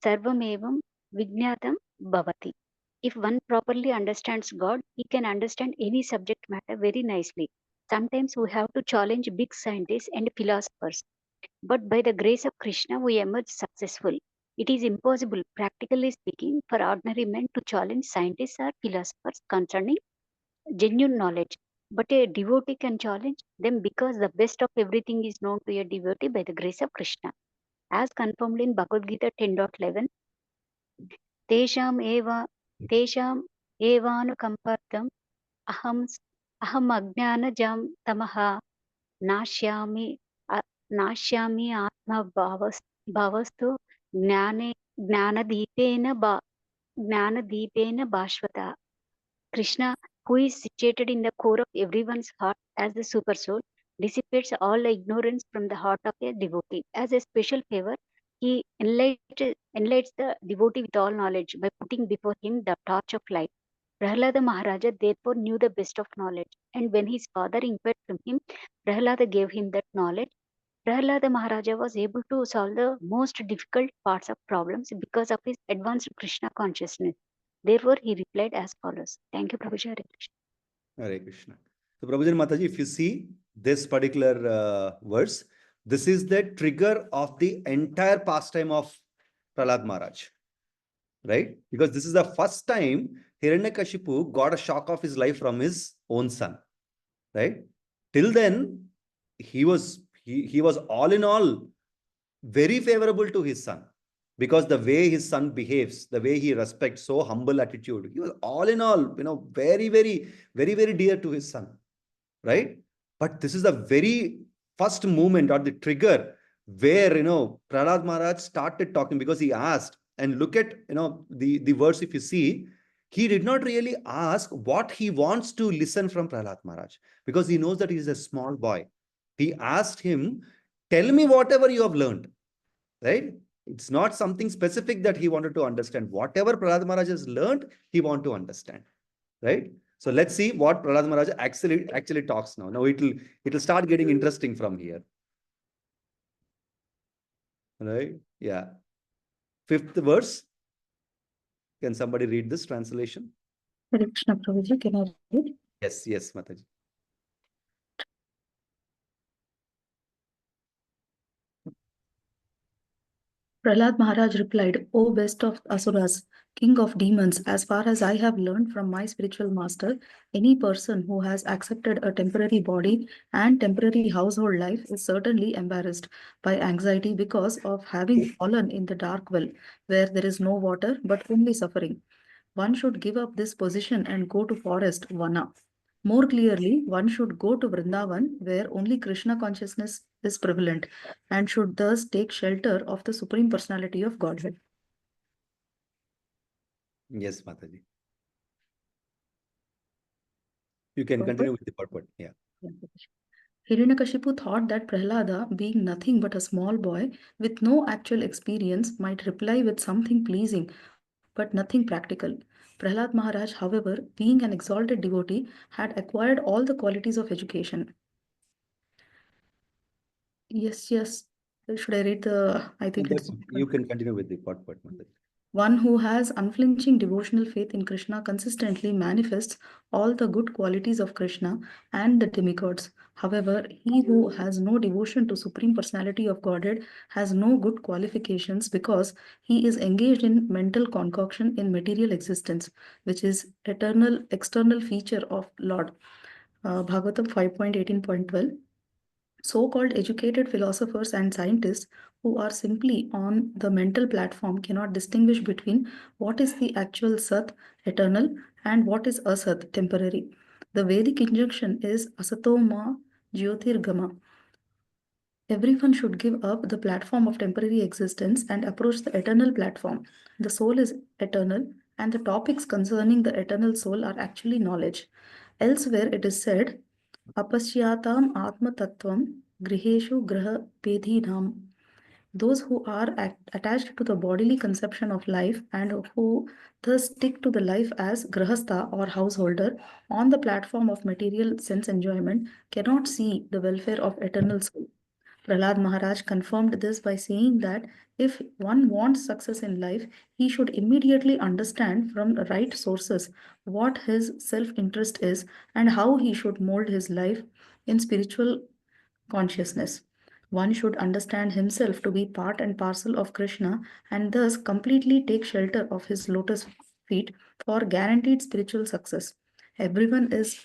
Sarvamevam Vijnatam Bhavati. If one properly understands God, he can understand any subject matter very nicely. Sometimes we have to challenge big scientists and philosophers, but by the grace of Krishna, we emerge successful. It is impossible, practically speaking, for ordinary men to challenge scientists or philosophers concerning genuine knowledge. But a devotee can challenge them because the best of everything is known to a devotee by the grace of Krishna. As confirmed in Bhagavad Gita 10.11, Tesham evanukampartam aham ajnana jam tamaha नाश्यामि नाश्यामि आत्मभावस्तु ज्ञाने ज्ञानदीपेन भास्वता. Krishna, who is situated in the core of everyone's heart as the super soul, dissipates all the ignorance from the heart of a devotee. As a special favor, he enlightens the devotee with all knowledge by putting before him the torch of light. Prahlada Maharaja therefore knew the best of knowledge, and when his father inquired from him, Prahlada gave him that knowledge. Prahlada Maharaja was able to solve the most difficult parts of problems because of his advanced Krishna consciousness. Therefore, he replied as follows. Thank you, Prabhuji. Hare Krishna. Hare Krishna. So, Prabhuji and Mataji, if you see this particular verse, this is the trigger of the entire pastime of Prahlad Maharaj, right? Because this is the first time Hiranyakashipu got a shock of his life from his own son, right? Till then, he was all in all very favorable to his son, because the way his son behaves, the way he respects, so humble attitude, he was all in all, very, very, very, very dear to his son, right? But this is the very first moment or the trigger where, Prahlad Maharaj started talking, because he asked, and look at, the verse, if you see, he did not really ask what he wants to listen from Prahlad Maharaj, because he knows that he is a small boy. He asked him, tell me whatever you have learned, right? It's not something specific that he wanted to understand. Whatever Prahlad Maharaj has learned, he want to understand, right? So let's see what Prahlad Maharaj actually talks now. Now it'll start getting interesting from here, right? Yeah. 5th verse. Can somebody read this translation? Hare Krishna Prabhuji, can I read? Yes, Mataji. Prahlad Maharaj replied, O best of Asuras, king of demons, as far as I have learned from my spiritual master, any person who has accepted a temporary body and temporary household life is certainly embarrassed by anxiety because of having fallen in the dark well, where there is no water but only suffering. One should give up this position and go to forest, Vana. More clearly, one should go to Vrindavan, where only Krishna consciousness is prevalent, and should thus take shelter of the Supreme Personality of Godhead. Yes, Mataji. You can continue with the purport. Yeah. Hiranyakashipu thought that Prahlada, being nothing but a small boy with no actual experience, might reply with something pleasing, but nothing practical. Prahlad Maharaj, however, being an exalted devotee, had acquired all the qualities of education. Yes. Should I read the? I think it's. You can continue with the purport, Mataji. One who has unflinching devotional faith in Krishna consistently manifests all the good qualities of Krishna and the demigods. However, he who has no devotion to Supreme Personality of Godhead has no good qualifications, because he is engaged in mental concoction in material existence, which is eternal external feature of Lord. Bhagavatam 5.18.12. So-called educated philosophers and scientists who are simply on the mental platform cannot distinguish between what is the actual Sat, eternal, and what is Asat, temporary. The Vedic injunction is Asato Ma Jyotirgama. Everyone should give up the platform of temporary existence and approach the eternal platform. The soul is eternal, and the topics concerning the eternal soul are actually knowledge. Elsewhere it is said, Apashyatam Atma Tattvam Griheshu Graha Pedhinam. Those who are attached to the bodily conception of life and who thus stick to the life as grahastha or householder on the platform of material sense enjoyment cannot see the welfare of eternal soul. Prahlad Maharaj confirmed this by saying that if one wants success in life, he should immediately understand from the right sources what his self interest is and how he should mold his life in spiritual consciousness. One should understand himself to be part and parcel of Krishna and thus completely take shelter of his lotus feet for guaranteed spiritual success. Everyone is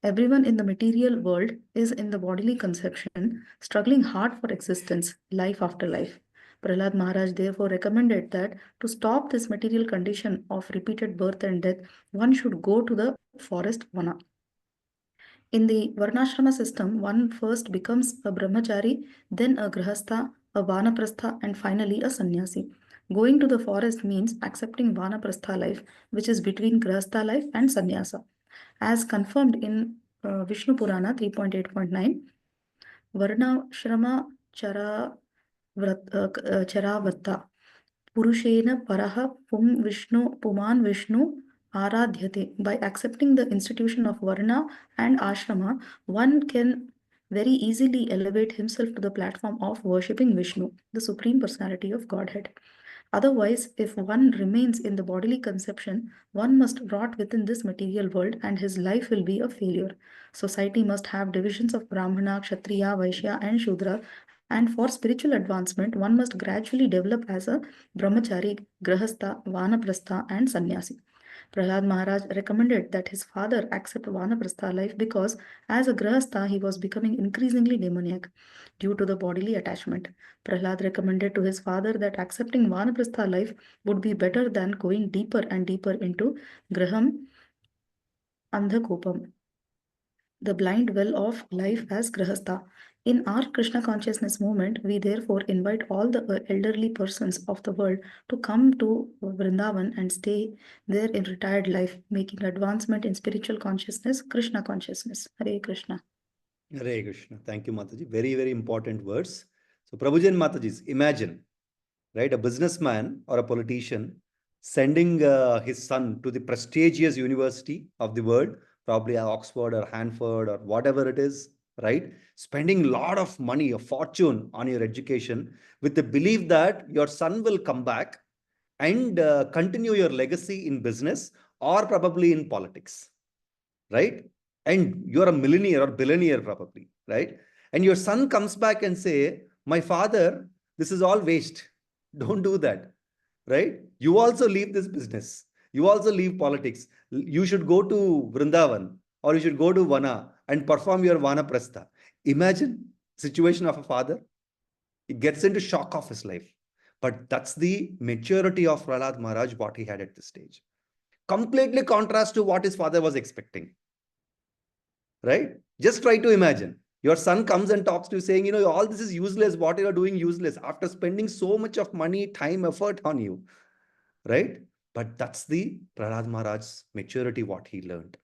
Everyone in the material world is in the bodily conception, struggling hard for existence, life after life. Prahlad Maharaj therefore recommended that to stop this material condition of repeated birth and death, one should go to the forest vana. In the Varnashrama system, one first becomes a brahmachari, then a grihastha, a vanaprastha, and finally a sannyasi. Going to the forest means accepting vanaprastha life, which is between grihastha life and sannyasa. As confirmed in Vishnu Purana 3.8.9, Varna Shrama Charavatta Purushena Paraha Pum Vishnu Puman Vishnu Aradhyate. By accepting the institution of Varna and Ashrama, one can very easily elevate himself to the platform of worshipping Vishnu, the Supreme Personality of Godhead. Otherwise, if one remains in the bodily conception, one must rot within this material world and his life will be a failure. Society must have divisions of Brahmana, Kshatriya, Vaishya, and Shudra, and for spiritual advancement, one must gradually develop as a brahmachari, grahastha, vanaprastha, and sannyasi. Prahlad Maharaj recommended that his father accept vanaprastha life because as a grahastha, he was becoming increasingly demoniac due to the bodily attachment. Prahlad recommended to his father that accepting vanaprastha life would be better than going deeper and deeper into graham andhakopam, the blind well of life as grahastha. In our Krishna consciousness movement, we therefore invite all the elderly persons of the world to come to Vrindavan and stay there in retired life, making advancement in spiritual consciousness, Krishna consciousness. Hare Krishna. Hare Krishna. Thank you, Mataji. Very, very important words. So, Prabhuji and Matajis, imagine, right, a businessman or a politician sending his son to the prestigious university of the world, probably Oxford or Hanford or whatever it is, right? Spending a lot of money, a fortune on your education with the belief that your son will come back and continue your legacy in business or probably in politics, right? And you're a millionaire or billionaire probably, right? And your son comes back and say, my father, this is all waste. Don't do that, right? You also leave this business. You also leave politics. You should go to Vrindavan or you should go to Vana and perform your Vanaprastha. Imagine situation of a father. He gets into shock of his life. But that's the maturity of Prahlad Maharaj, what he had at this stage. Completely contrast to what his father was expecting. Right? Just try to imagine. Your son comes and talks to you saying, all this is useless. What you are doing useless after spending so much of money, time, effort on you. Right? But that's the Prahlad Maharaj's maturity, what he learned.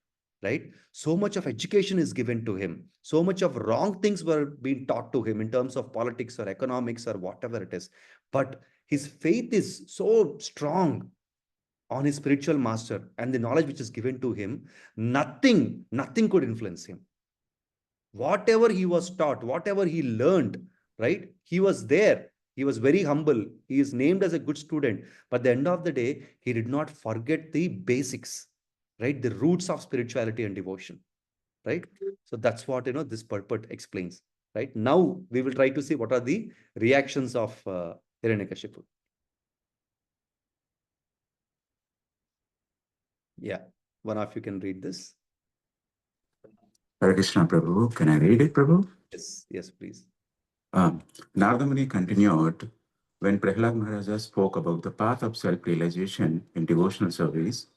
Right? So much of education is given to him. So much of wrong things were being taught to him in terms of politics or economics or whatever it is. But his faith is so strong on his spiritual master and the knowledge which is given to him, nothing could influence him. Whatever he was taught, whatever he learned, right? He was there. He was very humble. He is named as a good student. But at the end of the day, he did not forget the basics, right? The roots of spirituality and devotion, right? So that's what, this purport explains, right? Now we will try to see what are the reactions of Hiranyakashipu. Yeah, one of you can read this. Hare Krishna, Prabhu. Can I read it, Prabhu? Yes, please. Narada Muni continued, when Prahlad Maharaja spoke about the path of self-realization in devotional service,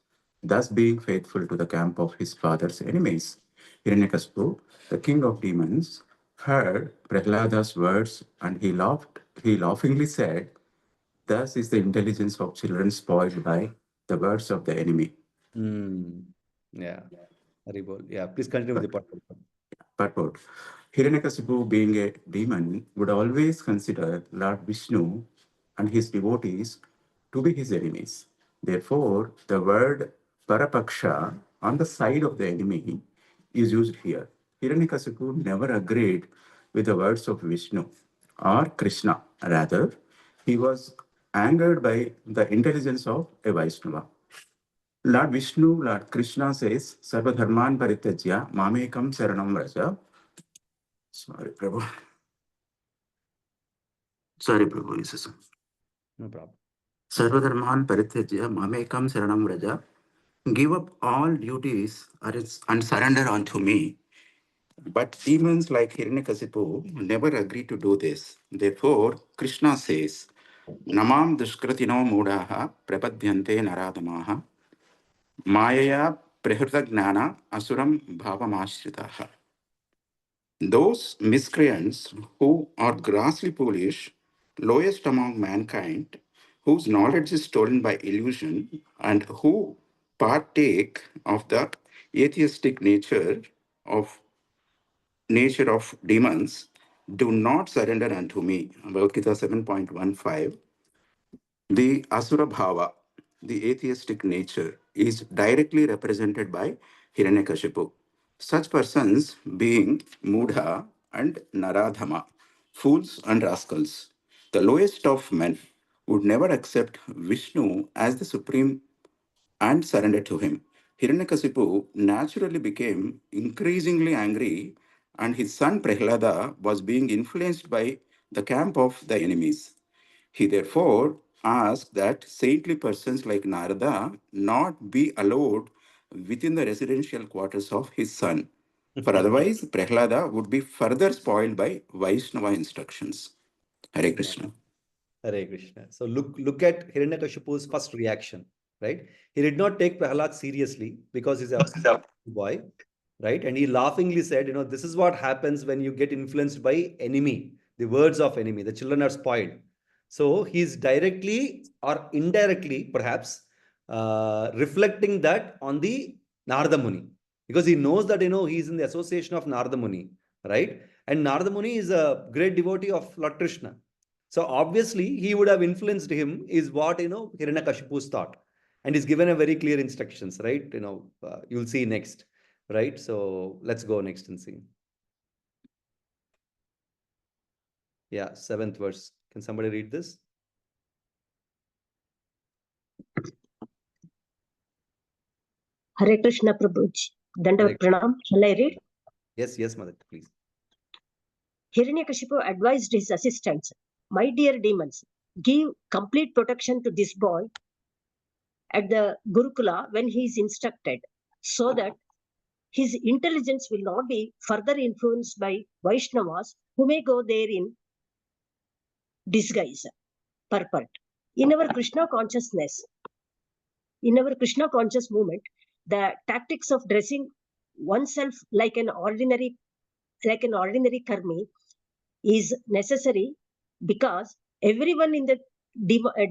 thus being faithful to the camp of his father's enemies, Hiranyakashipu, the king of demons, heard Prahlada's words and he laughingly said, thus is the intelligence of children spoiled by the words of the enemy. Yeah. Haribol. Yeah, please continue with the purport. Purport. Hiranyakasipu, being a demon, would always consider Lord Vishnu and his devotees to be his enemies. Therefore, the word Parapaksha, on the side of the enemy, is used here. Hiranyakasipu never agreed with the words of Vishnu or Krishna. Rather, he was angered by the intelligence of a Vaishnava. Lord Vishnu, Lord Krishna says, Sarva Dharman Parityajya Mamekam Saranam Vraja. Sorry, Prabhu. Sorry, Prabhu. This is No problem. Sarva Dharman Parityajya Mamekam Saranam Vraja. Give up all duties and surrender unto me. But demons like Hiranyakasipu never agree to do this. Therefore, Krishna says, Namam Dushkratino Mudaha Prapadyante Naradamaha Mayaya Prahrita Gnana Asuram Bhavamashritaha. Those miscreants who are grossly foolish, lowest among mankind, whose knowledge is stolen by illusion, and who partake of the atheistic nature of demons, do not surrender unto me. Bhagavad Gita 7.15. The Asura Bhava, the atheistic nature, is directly represented by Hiranyakashipu. Such persons being Mudha and Naradhama, fools and rascals, the lowest of men, would never accept Vishnu as the supreme and surrender to him. Hiranyakasipu naturally became increasingly angry, and his son Prahlada was being influenced by the camp of the enemies. He therefore asked that saintly persons like Narada not be allowed within the residential quarters of his son, for otherwise Prahlada would be further spoiled by Vaishnava instructions. Hare Krishna. Hare Krishna. So look at Hiranyakashipu's first reaction, right? He did not take Prahlad seriously because he's a boy, right? And he laughingly said, this is what happens when you get influenced by enemy, the words of enemy. The children are spoiled. So he's directly or indirectly, perhaps, reflecting that on the Narada Muni, because he knows that, he's in the association of Narada Muni, right? And Narada Muni is a great devotee of Lord Krishna. So obviously he would have influenced him, is what, Hiranyakashipu's thought. And he's given a very clear instructions, right? You'll see next, right? So let's go next and see. Yeah, 7th verse. Can somebody read this? Hare Krishna Prabhuji. Dandavat Pranam. Shall I read? Yes, Mother, please. Hiranyakashipu advised his assistants, my dear demons, give complete protection to this boy at the Gurukula when he is instructed, so that his intelligence will not be further influenced by Vaishnavas who may go there in disguise, purport. In our Krishna consciousness, in our Krishna conscious movement, the tactics of dressing oneself like an ordinary karmi is necessary, because everyone in the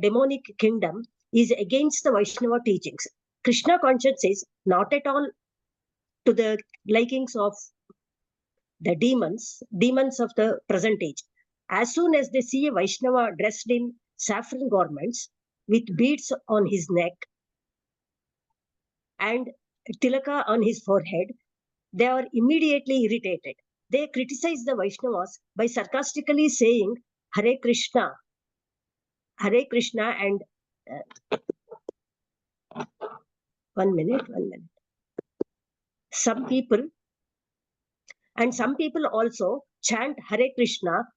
demonic kingdom is against the Vaishnava teachings. Krishna conscience is not at all to the likings of the demons of the present age. As soon as they see a Vaishnava dressed in saffron garments with beads on his neck and tilaka on his forehead, they are immediately irritated. They criticize the Vaishnavas by sarcastically saying Hare Krishna, and one minute. Some people also chant Hare Krishna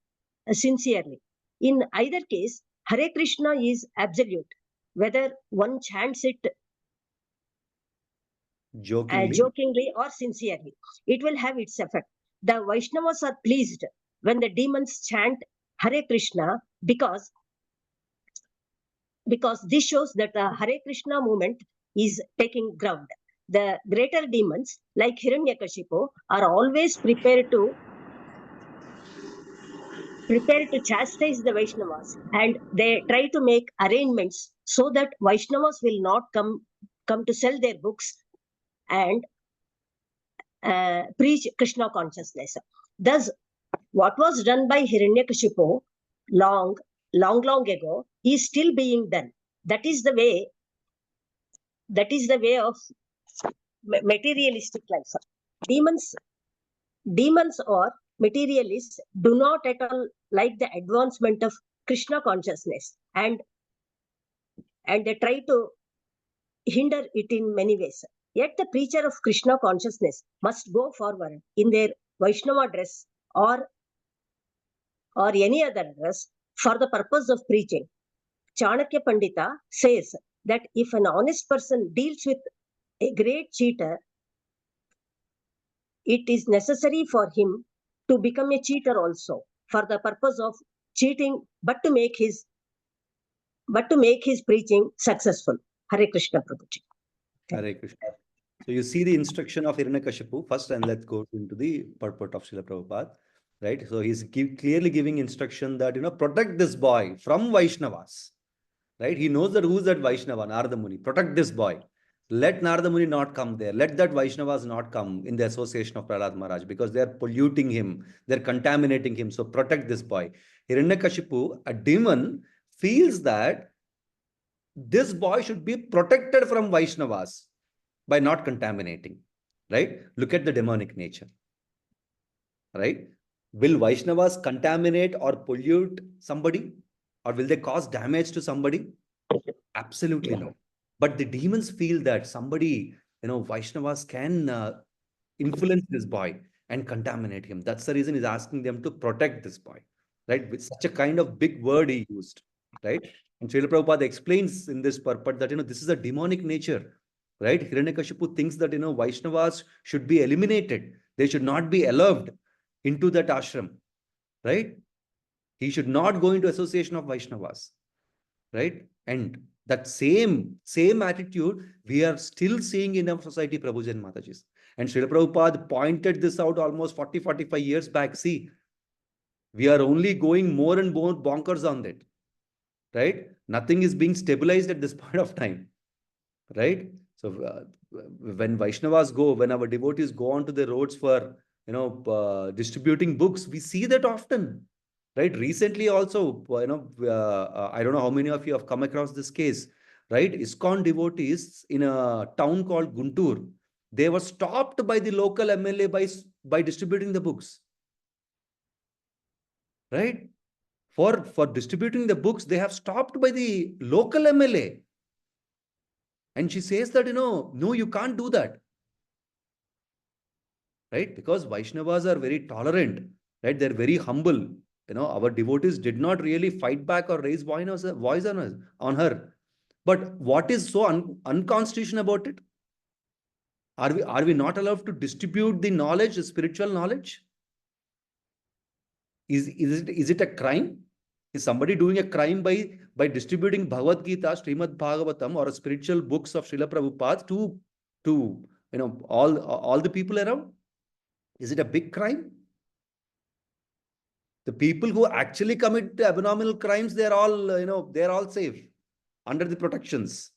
sincerely. In either case, Hare Krishna is absolute. Whether one chants it jokingly or sincerely, it will have its effect. The Vaishnavas are pleased when the demons chant Hare Krishna, because this shows that the Hare Krishna movement is taking ground. The greater demons like Hiranyakashipu are always prepared to chastise the Vaishnavas, and they try to make arrangements so that Vaishnavas will not come to sell their books and preach Krishna consciousness. Thus, what was done by Hiranyakashipu long ago is still being done. That is the way of materialistic life. Demons or materialists do not at all like the advancement of Krishna consciousness, and they try to hinder it in many ways. Yet the preacher of Krishna consciousness must go forward in their Vaishnava dress or any other dress for the purpose of preaching. Chanakya Pandita says that if an honest person deals with a great cheater, it is necessary for him to become a cheater also for the purpose of cheating, but to make his preaching successful. Hare Krishna, Prabhuji. Hare Krishna. So you see the instruction of Hiranyakashipu first, and let's go into the purport of Srila Prabhupada. Right? So he's clearly giving instruction that, protect this boy from Vaishnavas. Right? He knows that who's that Vaishnava, Narada Muni. Protect this boy. Let Narada Muni not come there. Let that Vaishnavas not come in the association of Prahlad Maharaj, because they're polluting him. They're contaminating him. So protect this boy. Hiranyakashipu, a demon, feels that this boy should be protected from Vaishnavas by not contaminating. Right? Look at the demonic nature. Right? Will Vaishnavas contaminate or pollute somebody? Or will they cause damage to somebody? Absolutely no. But the demons feel that somebody, Vaishnavas can influence this boy and contaminate him. That's the reason he's asking them to protect this boy. Right? With such a kind of big word he used. Right? And Srila Prabhupada explains in this purport that, this is a demonic nature. Right? Hiranyakashipu thinks that, Vaishnavas should be eliminated. They should not be allowed into that ashram. Right? He should not go into association of Vaishnavas. Right? And that same attitude we are still seeing in our society, Prabhuji and Matajis. And Srila Prabhupada pointed this out almost 40-45 years back. See, we are only going more and more bonkers on that. Right? Nothing is being stabilized at this point of time. Right? So when Vaishnavas go, when our devotees go onto the roads for, distributing books, we see that often. Right? Recently also, I don't know how many of you have come across this case. Right? ISKCON devotees in a town called Guntur, they were stopped by the local MLA by distributing the books. Right? For distributing the books, they have stopped by the local MLA. And she says that, no, you can't do that. Right? Because Vaishnavas are very tolerant. Right? They're very humble. Our devotees did not really fight back or raise voice on her. But what is so unconstitutional about it? Are we not allowed to distribute the knowledge, the spiritual knowledge? Is it a crime? Is somebody doing a crime by distributing Bhagavad Gita, Srimad Bhagavatam, or spiritual books of Srila Prabhupada to all the people around? Is it a big crime? The people who actually commit abnormal crimes, they're all safe under the protections.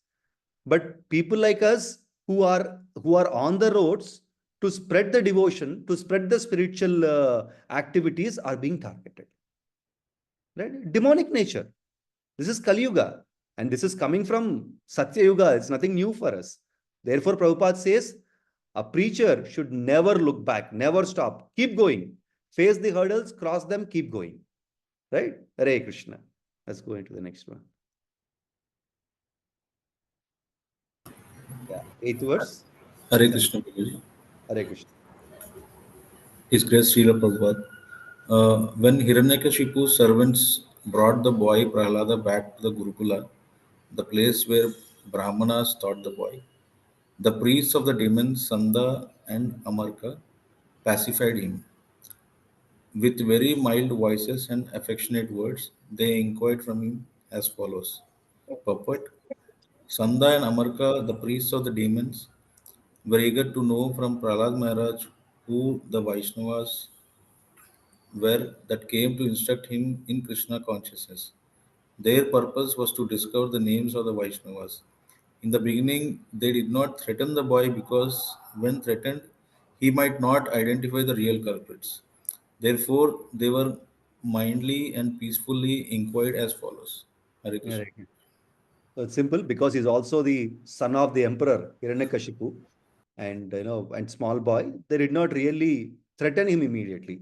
But people like us who are on the roads to spread the devotion, to spread the spiritual activities, are being targeted. Right? Demonic nature. This is Kali Yuga, and this is coming from Satya Yuga. It's nothing new for us. Therefore, Prabhupada says, a preacher should never look back, never stop, keep going. Face the hurdles, cross them, keep going. Right? Hare Krishna. Let's go into the next one. Yeah, 8th verse. Hare Krishna, Prabhuji. Hare Krishna. His Grace Srila Prabhupada. When Hiranyakashipu's servants brought the boy Prahlada back to the Gurukula, the place where Brahmanas taught the boy, the priests of the demons Sanda and Amarka pacified him. With very mild voices and affectionate words, they inquired from him as follows. Purport. Sanda and Amarka, the priests of the demons, were eager to know from Prahlad Maharaj who the Vaishnavas were that came to instruct him in Krishna consciousness. Their purpose was to discover the names of the Vaishnavas. In the beginning, they did not threaten the boy because when threatened, he might not identify the real culprits. Therefore, they were mindly and peacefully inquired as follows. Hare Krishna. Right. So it's simple because he's also the son of the emperor Hiranyakashipu, and and small boy. They did not really threaten him immediately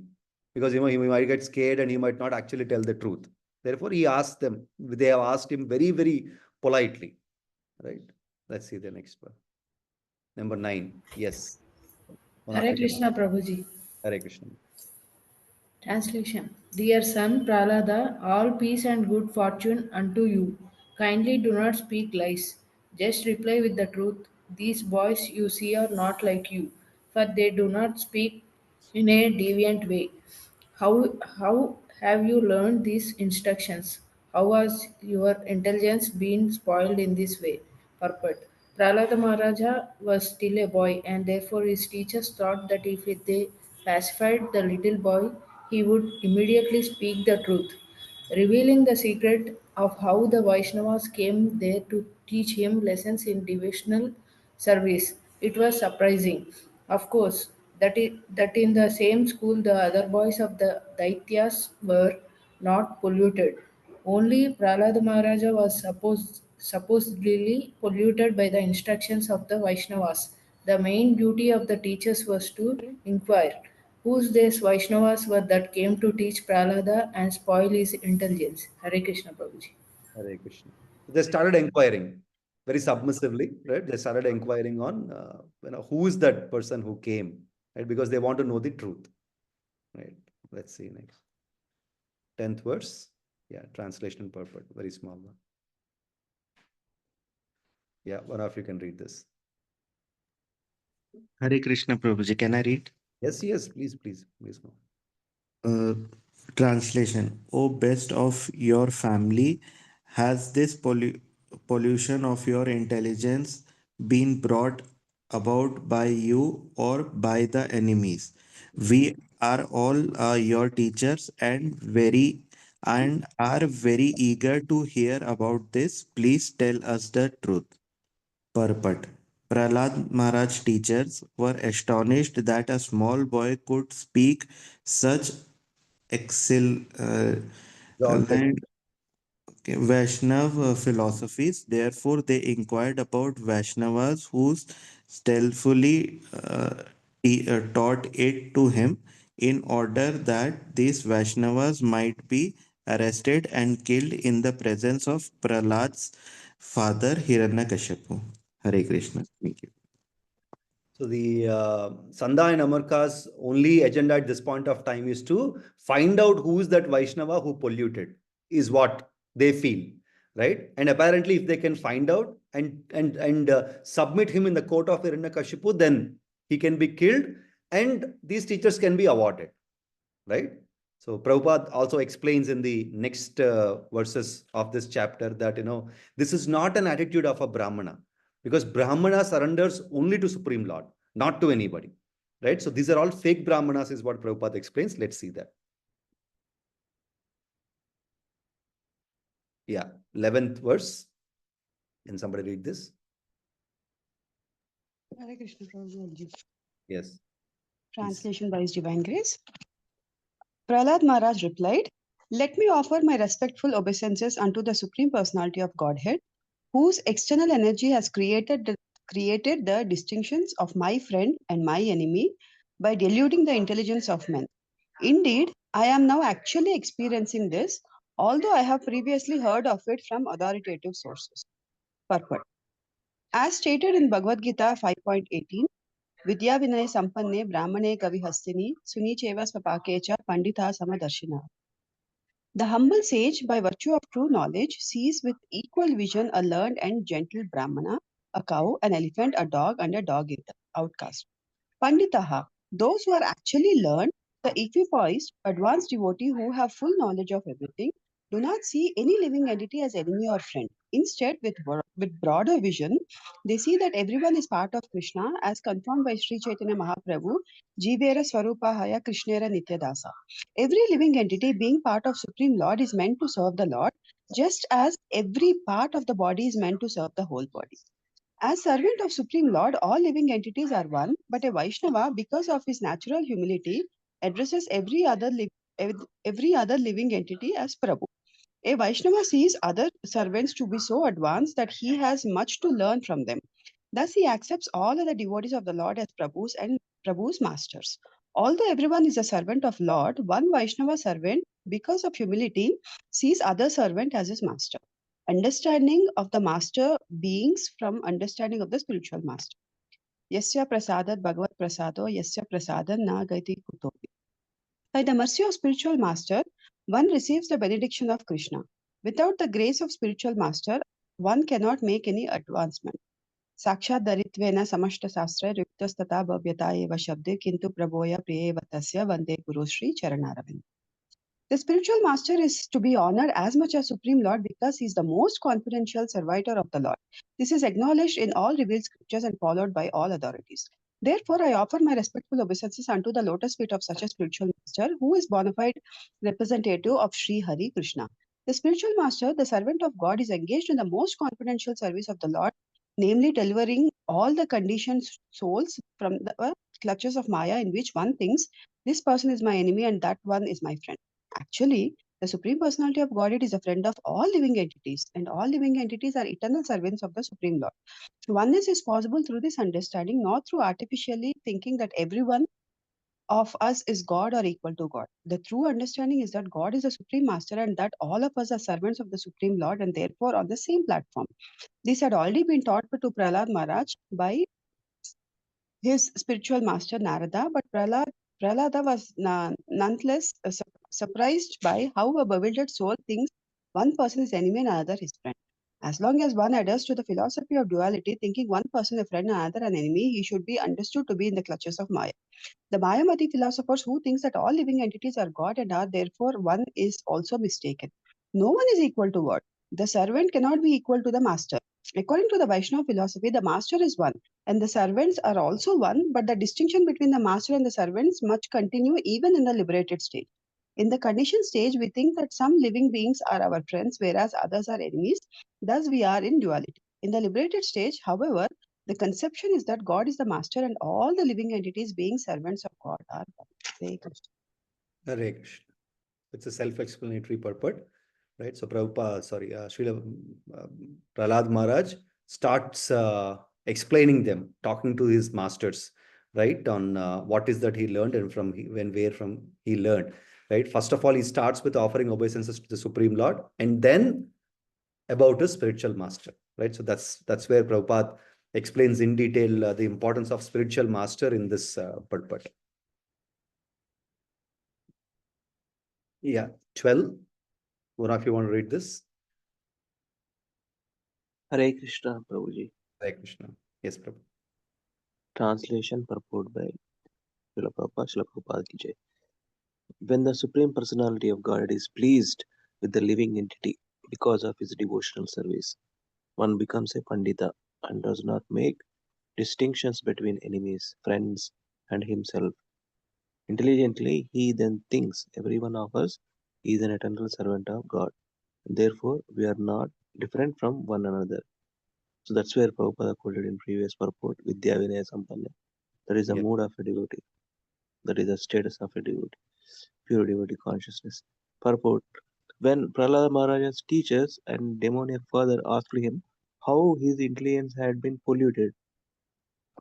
because he might get scared and he might not actually tell the truth. Therefore, he asked them. They have asked him very, very politely. Right. Let's see the next one. Number 9. Yes. One of Hare you can. Krishna Prabhuji. Hare Krishna. Translation. Dear son Prahlada, all peace and good fortune unto you. Kindly do not speak lies. Just reply with the truth. These boys you see are not like you, for they do not speak in a deviant way. How have you learned these instructions? How has your intelligence been spoiled in this way? Purport. Prahlada Maharaja was still a boy, and therefore his teachers thought that if they pacified the little boy, he would immediately speak the truth, revealing the secret of how the Vaishnavas came there to teach him lessons in devotional service. It was surprising, of course, that in the same school the other boys of the Daityas were not polluted. Only Prahlada Maharaja was supposedly polluted by the instructions of the Vaishnavas. The main duty of the teachers was to inquire whose these Vaishnavas were that came to teach Prahlada and spoil his intelligence. Hare Krishna Prabhuji. Hare Krishna. They started inquiring very submissively, right? They started inquiring on, who is that person who came, right? Because they want to know the truth, right? Let's see next. 10th verse. Yeah, translation purport, very small one. Yeah, one of you can read this. Hare Krishna Prabhuji, can I read? Yes, please, no. Uh, Translation. O best of your family, has this pollution of your intelligence been brought about by you or by the enemies? We are all your teachers and are very eager to hear about this. Please tell us the truth. Purport. Prahlad Maharaj teachers were astonished that a small boy could speak such excellent Vaishnav philosophies. Therefore, they inquired about Vaishnavas who stealthily taught it to him in order that these Vaishnavas might be arrested and killed in the presence of Prahlad's father Hiranyakashipu. Hare Krishna. Thank you. So the Sanda and Amarka's only agenda at this point of time is to find out who is that Vaishnava who polluted, is what they feel, right? And apparently, if they can find out and submit him in the court of Hiranyakashipu, then he can be killed, and these teachers can be awarded, right? So Prabhupada also explains in the next verses of this chapter that this is not an attitude of a Brahmana, because Brahmana surrenders only to Supreme Lord, not to anybody, right? So these are all fake Brahmanas is what Prabhupada explains. Let's see that. Yeah, 11th verse. Can somebody read this? Hare Krishna Prabhuji. Yes. Translation by His Divine Grace. Prahlad Maharaj replied, "Let me offer my respectful obeisances unto the Supreme Personality of Godhead, whose external energy has created the distinctions of my friend and my enemy by deluding the intelligence of men. Indeed, I am now actually experiencing this, although I have previously heard of it from authoritative sources." Purport. As stated in Bhagavad Gita 5.18, Vidya Vinay Sampanne Brahmane Kavihastini Sunicheva Svapakecha Pandita Samadarshina. The humble sage, by virtue of true knowledge, sees with equal vision a learned and gentle Brahmana, a cow, an elephant, a dog, and a dog outcast. Panditaha, those who are actually learned, the equipoised, advanced devotee who have full knowledge of everything, do not see any living entity as enemy or friend. Instead, with broader vision, they see that everyone is part of Krishna, as confirmed by Sri Chaitanya Mahaprabhu, Jivera Swarupahaya Krishnera Nityadasa. Every living entity being part of Supreme Lord is meant to serve the Lord, just as every part of the body is meant to serve the whole body. As servant of Supreme Lord, all living entities are one, but a Vaishnava, because of his natural humility, addresses every other living entity as Prabhu. A Vaishnava sees other servants to be so advanced that he has much to learn from them. Thus, he accepts all other devotees of the Lord as Prabhus and Prabhu's masters. Although everyone is a servant of Lord, one Vaishnava servant, because of humility, sees other servant as his master. Understanding of the master beings from understanding of the spiritual master. Yasya prasadat bhagavat prasado yasya prasadan na gati kutopi. By the mercy of spiritual master, one receives the benediction of Krishna. Without the grace of spiritual master, one cannot make any advancement. साक्षात् दरित्वेन समष्ट शास्त्रे युक्तस्तथा भव्यता एव शब्दे किंतु प्रभोय प्रियेव तस्य वंदे गुरु Shri चरणारविंद. The spiritual master is to be honored as much as Supreme Lord because he is the most confidential servitor of the Lord. This is acknowledged in all revealed scriptures and followed by all authorities. Therefore, I offer my respectful obeisances unto the lotus feet of such a spiritual master who is bona fide representative of Sri Hari Krishna. The spiritual master, the servant of God, is engaged in the most confidential service of the Lord, namely delivering all the conditioned souls from the clutches of Maya, in which one thinks this person is my enemy and that one is my friend. Actually, the Supreme Personality of Godhead is a friend of all living entities, and all living entities are eternal servants of the Supreme Lord. Oneness is possible through this understanding, not through artificially thinking that everyone of us is God or equal to God. The true understanding is that God is the Supreme Master and that all of us are servants of the Supreme Lord and therefore on the same platform. This had already been taught to Prahlad Maharaj by his spiritual master Narada, but Prahlada was nonetheless surprised by how a bewildered soul thinks one person is enemy and another his friend. As long as one adheres to the philosophy of duality, thinking one person a friend and another an enemy, he should be understood to be in the clutches of Maya. The Mayamati philosophers who thinks that all living entities are God and are therefore one is also mistaken. No one is equal to God. The servant cannot be equal to the master. According to the Vaishnava philosophy, the master is one and the servants are also one, but the distinction between the master and the servants must continue even in the liberated state. In the conditioned stage, we think that some living beings are our friends, whereas others are enemies. Thus, we are in duality. In the liberated stage, however, the conception is that God is the master and all the living entities being servants of God are one. Hare Krishna. Hare Krishna. It's a self-explanatory purport, right? So Srila Prahlad Maharaj starts explaining them, talking to his masters, right, on what is that he learned and from where from he learned, right? First of all, he starts with offering obeisances to the Supreme Lord and then about his spiritual master, right? So that's where Prabhupada explains in detail the importance of spiritual master in this purport. Yeah, 12. One of you want to read this? Hare Krishna, Prabhuji. Hare Krishna. Yes, Prabhu. Translation purport by Srila Prabhupada ki jai. When the Supreme Personality of God is pleased with the living entity because of his devotional service, one becomes a Pandita and does not make distinctions between enemies, friends, and himself. Intelligently, he then thinks every one of us is an eternal servant of God. Therefore, we are not different from one another. So that's where Prabhupada quoted in previous purport, Vidya Vinaya Sampanna. That is the mood of a devotee. That is the status of a devotee. Pure devotee consciousness. Purport. When Prahlada Maharaj's teachers and demoniac father asked him how his intelligence had been polluted,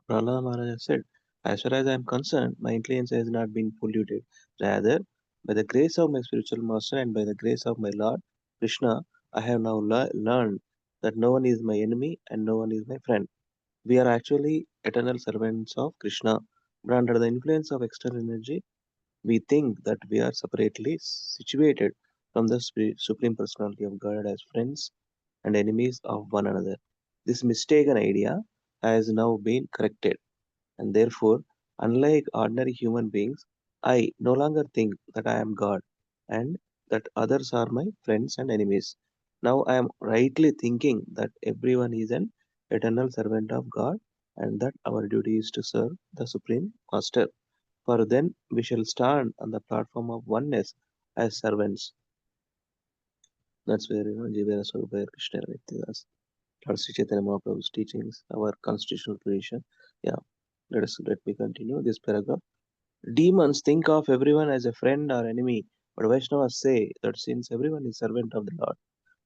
Prahlada Maharaj said, as far as I am concerned, my intelligence has not been polluted. Rather, by the grace of my spiritual master and by the grace of my Lord Krishna, I have now learned that no one is my enemy and no one is my friend. We are actually eternal servants of Krishna, but under the influence of external energy, we think that we are separately situated from the Supreme Personality of God as friends and enemies of one another. This mistaken idea has now been corrected, and therefore, unlike ordinary human beings, I no longer think that I am God and that others are my friends and enemies. Now I am rightly thinking that everyone is an eternal servant of God and that our duty is to serve the Supreme Master. For then we shall stand on the platform of oneness as servants. That's where Jivera Swarupaya Krishna Nityadas, Lord Sri Chaitanya Mahaprabhu's teachings, our constitutional tradition. Yeah, let me continue this paragraph. Demons think of everyone as a friend or enemy, but Vaishnavas say that since everyone is servant of the Lord,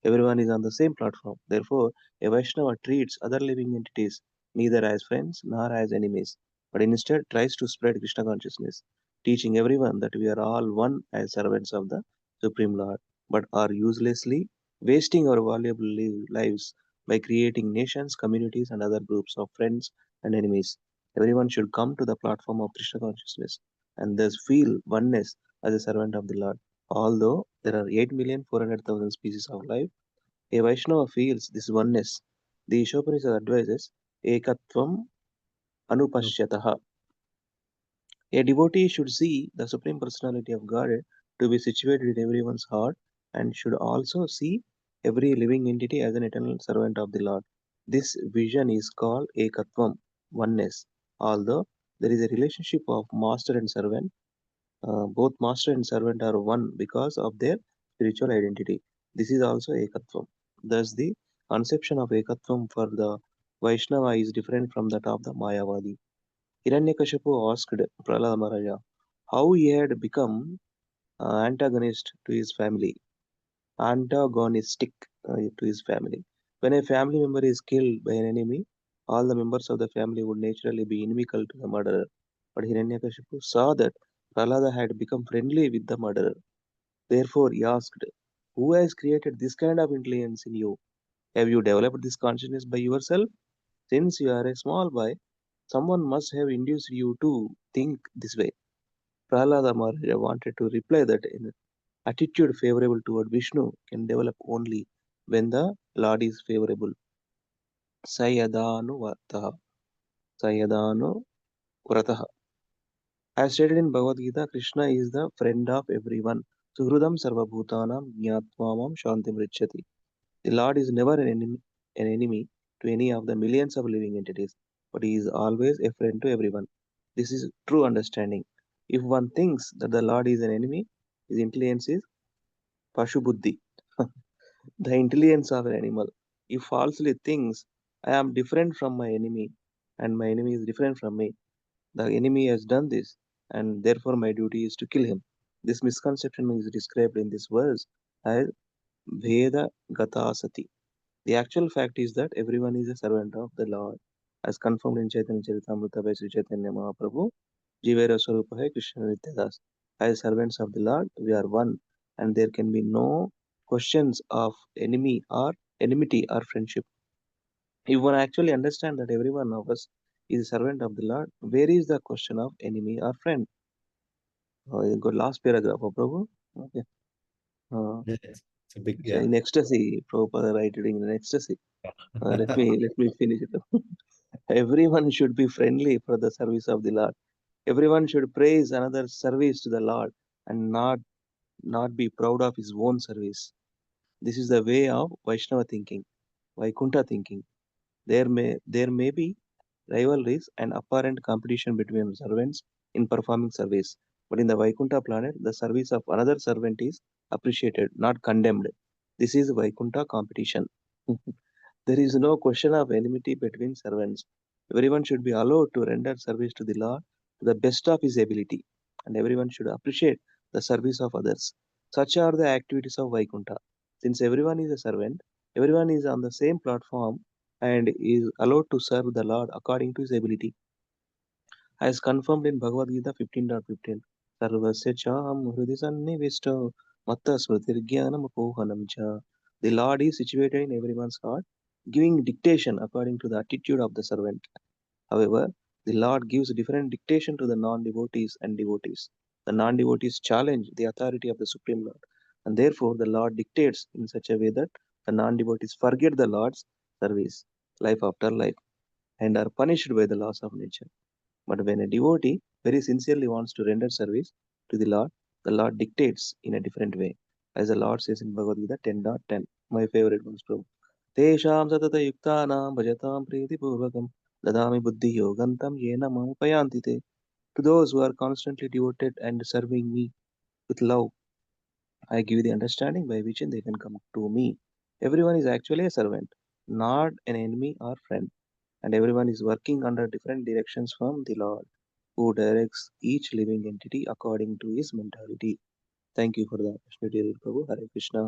everyone is on the same platform. Therefore, a Vaishnava treats other living entities neither as friends nor as enemies, but instead tries to spread Krishna consciousness, teaching everyone that we are all one as servants of the Supreme Lord, but are uselessly wasting our valuable lives by creating nations, communities, and other groups of friends and enemies. Everyone should come to the platform of Krishna consciousness and thus feel oneness as a servant of the Lord. Although there are 8,400,000 species of life, a Vaishnava feels this oneness. The Ishopanishad advises Ekatvam Anupashyataha. A devotee should see the Supreme Personality of Godhead to be situated in everyone's heart and should also see every living entity as an eternal servant of the Lord. This vision is called Ekatvam, oneness. Although there is a relationship of master and servant, both master and servant are one because of their spiritual identity. This is also Ekatvam. Thus, the conception of Ekatvam for the Vaishnava is different from that of the Mayavadi. Hiranyakashipu asked Prahlada Maharaja how he had become antagonist to his family, antagonistic to his family. When a family member is killed by an enemy, all the members of the family would naturally be inimical to the murderer. But Hiranyakashipu saw that Prahlada had become friendly with the murderer. Therefore, he asked, who has created this kind of intelligence in you? Have you developed this consciousness by yourself? Since you are a small boy, someone must have induced you to think this way. Prahlada Maharaja wanted to reply that an attitude favorable toward Vishnu can develop only when the Lord is favorable. Sayadanu Vrataha. Sayadanu Vrataha. As stated in Bhagavad Gita, Krishna is the friend of everyone. Suhrudam Sarvabhutanam Jnatmamam Shantim Richati. The Lord is never an enemy to any of the millions of living entities, but he is always a friend to everyone. This is true understanding. If one thinks that the Lord is an enemy, his intelligence is Pashubuddhi, the intelligence of an animal. If falsely thinks, I am different from my enemy, and my enemy is different from me, the enemy has done this, and therefore my duty is to kill him. This misconception is described in this verse as Veda Gatasati. The actual fact is that everyone is a servant of the Lord, as confirmed in Chaitanya Charitamrita by Sri Chaitanya Mahaprabhu. Jivera Swarupa hai Krishna Nityadas. As servants of the Lord, we are one, and there can be no questions of enmity or friendship. If one actually understands that every one of us is a servant of the Lord, where is the question of enemy or friend? Good last paragraph, Prabhu. Okay. It's a big, So in ecstasy, Prabhupada write it in ecstasy. Let me finish it. Everyone should be friendly for the service of the Lord. Everyone should praise another service to the Lord and not be proud of his own service. This is the way of Vaishnava thinking, Vaikuntha thinking. There may be rivalries and apparent competition between servants in performing service, but in the Vaikuntha planet, the service of another servant is appreciated, not condemned. This is Vaikuntha competition. There is no question of enmity between servants. Everyone should be allowed to render service to the Lord to the best of his ability, and everyone should appreciate the service of others. Such are the activities of Vaikuntha. Since everyone is a servant, everyone is on the same platform and is allowed to serve the Lord according to his ability. As confirmed in Bhagavad Gita 15.15, Sarvasya chaham hridi sannivishto matta smritirgyanam apohanam cha. The Lord is situated in everyone's heart, giving dictation according to the attitude of the servant. However, the Lord gives different dictation to the non-devotees and devotees. The non-devotees challenge the authority of the Supreme Lord, and therefore the Lord dictates in such a way that the non-devotees forget the Lord's service, life after life, and are punished by the laws of nature. But when a devotee very sincerely wants to render service to the Lord dictates in a different way. As the Lord says in Bhagavad Gita 10.10, my favorite ones, Prabhu. Tesham satata yuktanam bhajatam priti purvakam dadami buddhi yogantam yena mamupayanti te. To those who are constantly devoted and serving me with love, I give the understanding by which they can come to me. Everyone is actually a servant, not an enemy or friend, and everyone is working under different directions from the Lord. who directs each living entity according to his mentality. Thank you for the opportunity, Prabhu. Hare Krishna.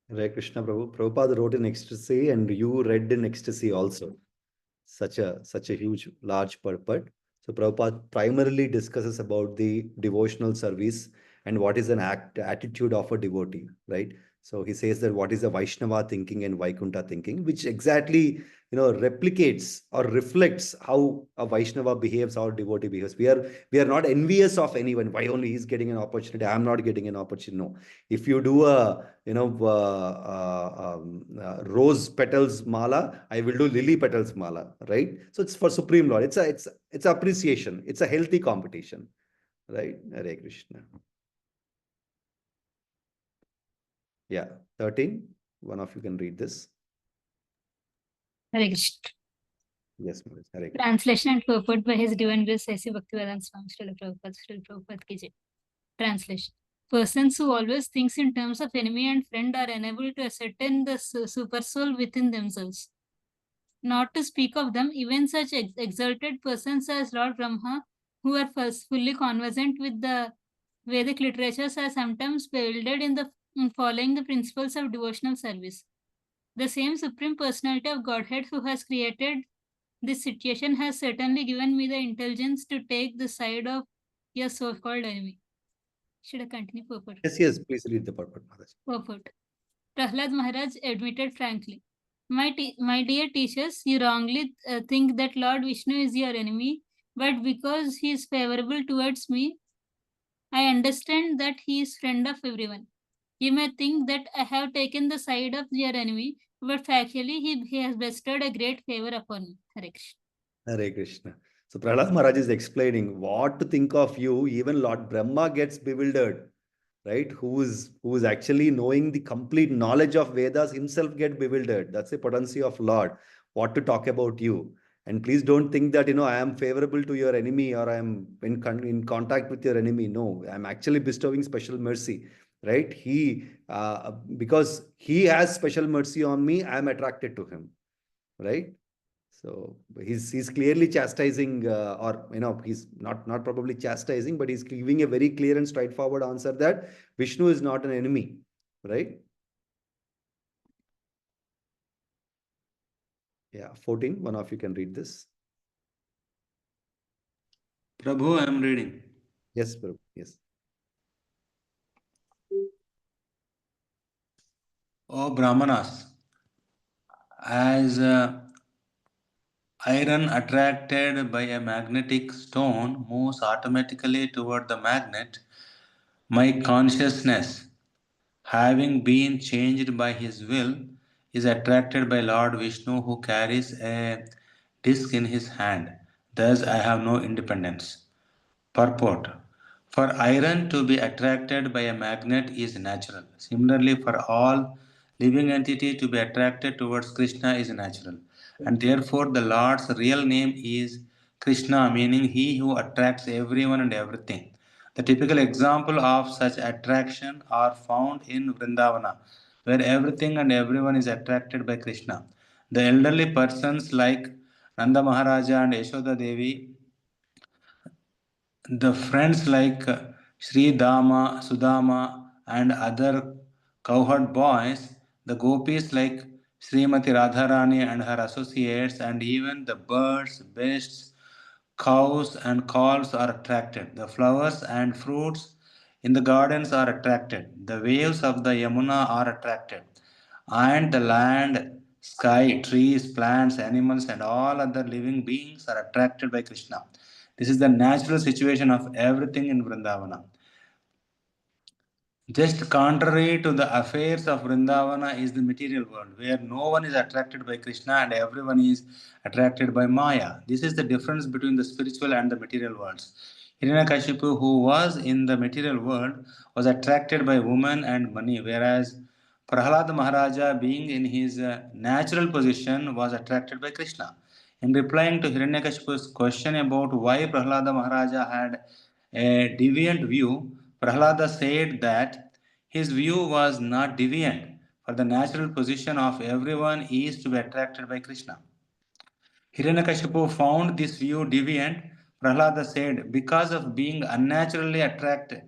Hare Krishna, Prabhu. Prabhupada wrote in ecstasy, and you read in ecstasy also. Such a huge, large purport. So Prabhupada primarily discusses about the devotional service and what is an attitude of a devotee, right? So he says that what is a Vaishnava thinking and Vaikuntha thinking, which exactly replicates or reflects how a Vaishnava behaves, how a devotee behaves. We are not envious of anyone. Why only he's getting an opportunity? I'm not getting an opportunity. No. If you do a rose petals mala, I will do lily petals mala, right? So it's for Supreme Lord. It's appreciation. It's a healthy competition, right? Hare Krishna. Yeah, 13. One of you can read this. Hare Krishna. Yes, Maharaj. Hare Krishna. Translation and purport by His Divine Grace A.C. Bhaktivedanta Swami Srila Prabhupada ki jai. Translation. Persons who always thinks in terms of enemy and friend are unable to ascertain the super soul within themselves. Not to speak of them, even such exalted persons as Lord Brahma, who are fully conversant with the Vedic literatures, are sometimes bewildered in following the principles of devotional service. The same Supreme Personality of Godhead who has created this situation has certainly given me the intelligence to take the side of your so-called enemy. Should I continue, purport? Yes, please read the purport, Maharaj. Purport. Prahlad Maharaj admitted frankly, my dear teachers, you wrongly think that Lord Vishnu is your enemy, but because he is favorable towards me, I understand that he is friend of everyone. You may think that I have taken the side of your enemy, but factually he has bestowed a great favor upon me. Hare Krishna. Hare Krishna. So Prahlad Maharaj is explaining what to think of you. Even Lord Brahma gets bewildered, right? Who is actually knowing the complete knowledge of Vedas himself get bewildered. That's the potency of Lord. What to talk about you. And please don't think that, I am favorable to your enemy or I am in contact with your enemy. No, I'm actually bestowing special mercy, right? Because he has special mercy on me, I'm attracted to him, right? So he's clearly chastising, or he's not probably chastising, but he's giving a very clear and straightforward answer that Vishnu is not an enemy, right? Yeah, 14. One of you can read this. Prabhu, I am reading. Yes, Prabhu. Yes. O Brahmanas, as iron attracted by a magnetic stone moves automatically toward the magnet, my consciousness, having been changed by his will, is attracted by Lord Vishnu, who carries a disc in his hand. Thus, I have no independence. Purport. For iron to be attracted by a magnet is natural. Similarly, for all living entity to be attracted towards Krishna is natural. And therefore, the Lord's real name is Krishna, meaning he who attracts everyone and everything. The typical example of such attraction are found in Vrindavana, where everything and everyone is attracted by Krishna. The elderly persons like Nanda Maharaja and Yashoda Devi, the friends like Sri Dama, Sudama, and other cowherd boys, the gopis like Srimati Radharani and her associates, and even the birds, beasts, cows, and calves are attracted. The flowers and fruits in the gardens are attracted. The waves of the Yamuna are attracted. And the land, sky, trees, plants, animals, and all other living beings are attracted by Krishna. This is the natural situation of everything in Vrindavana. Just contrary to the affairs of Vrindavana is the material world, where no one is attracted by Krishna and everyone is attracted by Maya. This is the difference between the spiritual and the material worlds. Hiranyakashipu, who was in the material world, was attracted by women and money, whereas Prahlada Maharaja, being in his natural position, was attracted by Krishna. In replying to Hiranyakashipu's question about why Prahlada Maharaja had a deviant view, Prahlada said that his view was not deviant, for the natural position of everyone is to be attracted by Krishna. Hiranyakashipu found this view deviant, Prahlada said, because of being unattracted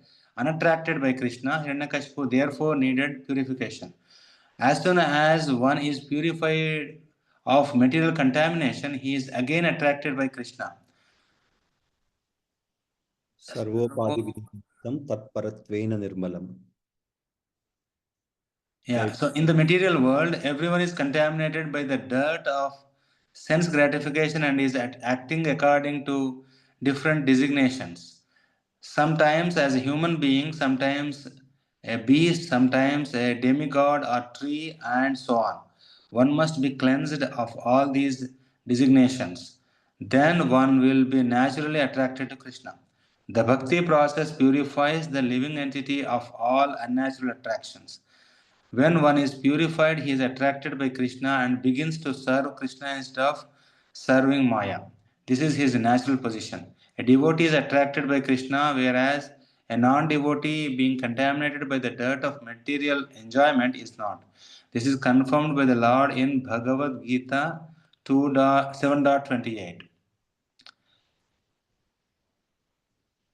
by Krishna, Hiranyakashipu therefore needed purification. As soon as one is purified of material contamination, he is again attracted by Krishna. Sarvopadi vidhitam tatparatvena nirmalam. Yeah, Right. so in the material world, everyone is contaminated by the dirt of sense gratification and is acting according to different designations. Sometimes as a human being, sometimes a beast, sometimes a demigod or tree, and so on. One must be cleansed of all these designations. Then one will be naturally attracted to Krishna. The bhakti process purifies the living entity of all unnatural attractions. When one is purified, he is attracted by Krishna and begins to serve Krishna instead of serving Maya. This is his natural position. A devotee is attracted by Krishna, whereas a non-devotee, being contaminated by the dirt of material enjoyment, is not. This is confirmed by the Lord in Bhagavad Gita 7.28.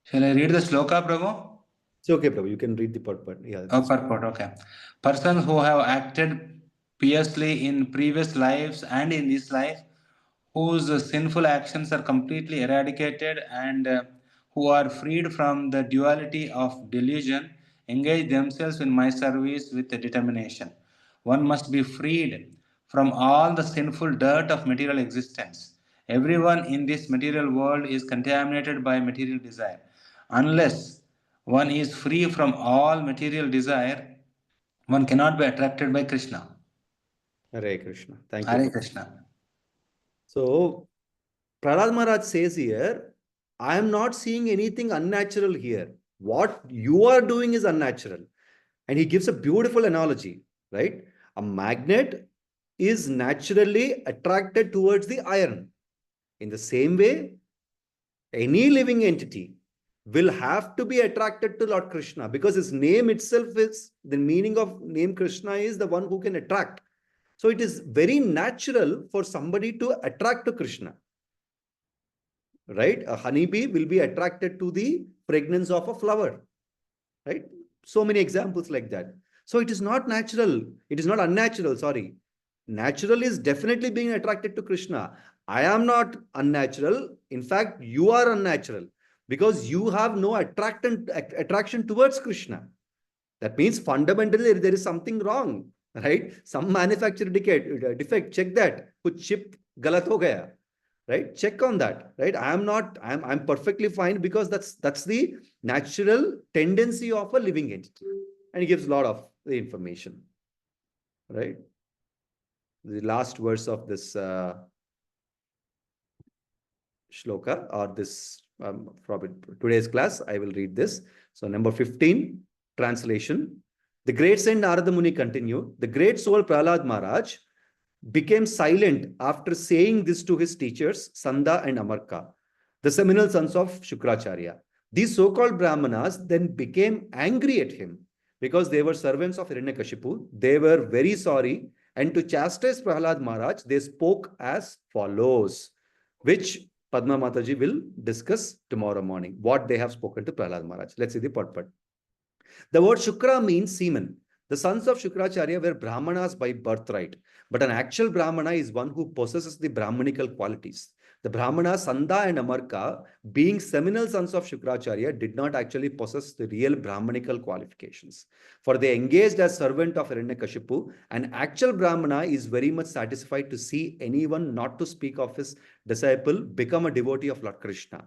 Shall I read the sloka, Prabhu? It's okay, Prabhu. You can read the purport. Yeah. Purport, okay. Persons who have acted piously in previous lives and in this life, whose sinful actions are completely eradicated and who are freed from the duality of delusion, engage themselves in my service with determination. One must be freed from all the sinful dirt of material existence. Everyone in this material world is contaminated by material desire. Unless one is free from all material desire, one cannot be attracted by Krishna. Hare Krishna. Thank you. Hare Krishna. So, Prahlad Maharaj says here, I am not seeing anything unnatural here. What you are doing is unnatural. And he gives a beautiful analogy, right? A magnet is naturally attracted towards the iron. In the same way, any living entity will have to be attracted to Lord Krishna because his name itself is, the meaning of name Krishna is the one who can attract. So it is very natural for somebody to attract to Krishna. Right? A honeybee will be attracted to the fragrance of a flower. Right? So many examples like that. So it is not natural. It is not unnatural, sorry. Natural is definitely being attracted to Krishna. I am not unnatural. In fact, you are unnatural because you have no attraction towards Krishna. That means fundamentally there is something wrong, right? Some manufacturer defect. Check that. Kuch chip galat ho gaya, right? Check on that, right? I'm perfectly fine because that's the natural tendency of a living entity, and he gives a lot of the information, right? The last verse of this shloka or this from today's class, I will read this. So number 15, translation. The great saint Narada Muni continued, the great soul Prahlad Maharaj became silent after saying this to his teachers, Sanda and Amarka, the seminal sons of Shukracharya. These so-called Brahmanas then became angry at him because they were servants of Hiranyakashipu. They were very sorry, and to chastise Prahlad Maharaj, they spoke as follows, which Padma Mataji will discuss tomorrow morning, what they have spoken to Prahlad Maharaj. Let's see the purport. The word Shukra means semen. The sons of Shukracharya were Brahmanas by birthright, but an actual Brahmana is one who possesses the Brahmanical qualities. The Brahmanas Sanda and Amarka, being seminal sons of Shukracharya, did not actually possess the real Brahmanical qualifications. For they engaged as servant of Hiranyakashipu, an actual Brahmana is very much satisfied to see anyone, not to speak of his disciple, become a devotee of Lord Krishna.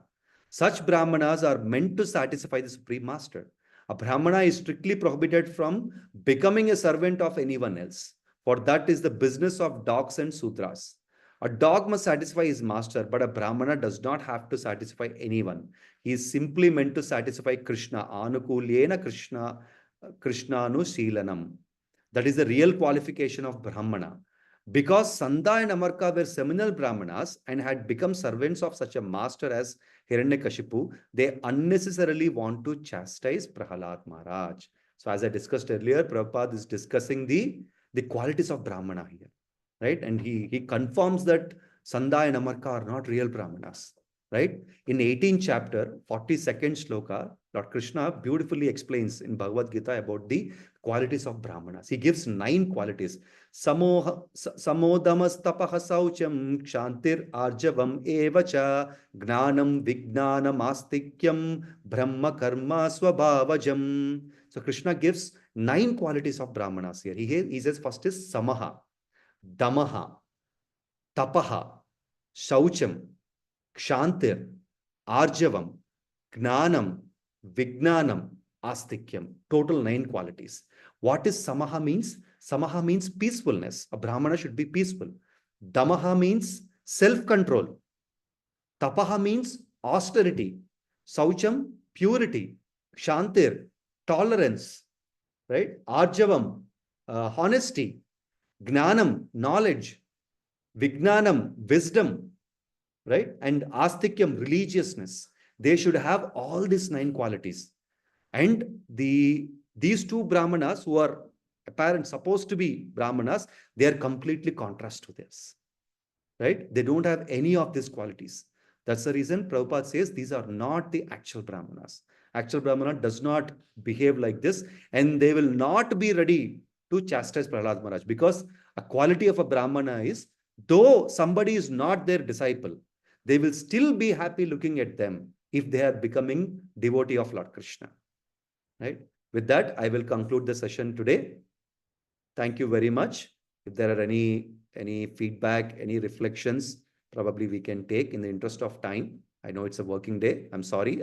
Such Brahmanas are meant to satisfy the Supreme Master. A Brahmana is strictly prohibited from becoming a servant of anyone else, for that is the business of dogs and Sudras. A dog must satisfy his master, but a Brahmana does not have to satisfy anyone. He is simply meant to satisfy Krishna. Anukulyena Krishnanu Sheelanam. That is the real qualification of Brahmana. Because Sanda and Amarka were seminal Brahmanas and had become servants of such a master as Hiranyakashipu, they unnecessarily want to chastise Prahlad Maharaj. So as I discussed earlier, Prabhupada is discussing the qualities of Brahmana here, right? And he confirms that Sanda and Amarka are not real Brahmanas. right? In 18th chapter, 42nd shloka, Lord Krishna beautifully explains in Bhagavad Gita about the qualities of Brahmanas. He gives 9 qualities. Samodamas tapaha saucham kshantir arjavam evacha gnanam vignanam astikyam brahma karma swabhavajam. So Krishna gives 9 qualities of Brahmanas here. He says first is samaha, damaha, tapaha, shaucham, kshantir, arjavam, gnanam, vignanam, astikyam. Total 9 qualities. What is samaha means? Samaha means peacefulness. A Brahmana should be peaceful. Damaha means self-control. Tapaha means austerity. Saucham, purity. Kshantir, tolerance. Right? Arjavam, honesty. Gnanam, knowledge. Vignanam, wisdom. Right? And astikyam, religiousness. They should have all these 9 qualities. And these 2 Brahmanas who are apparent supposed to be Brahmanas, they are completely contrast to this. Right? They don't have any of these qualities. That's the reason Prabhupada says these are not the actual Brahmanas. Actual Brahmana does not behave like this, and they will not be ready to chastise Prahlad Maharaj, because a quality of a Brahmana is, though somebody is not their disciple, they will still be happy looking at them if they are becoming devotee of Lord Krishna. Right? With that, I will conclude the session today. Thank you very much. If there are any feedback, any reflections, probably we can take in the interest of time. I know it's a working day. I'm sorry,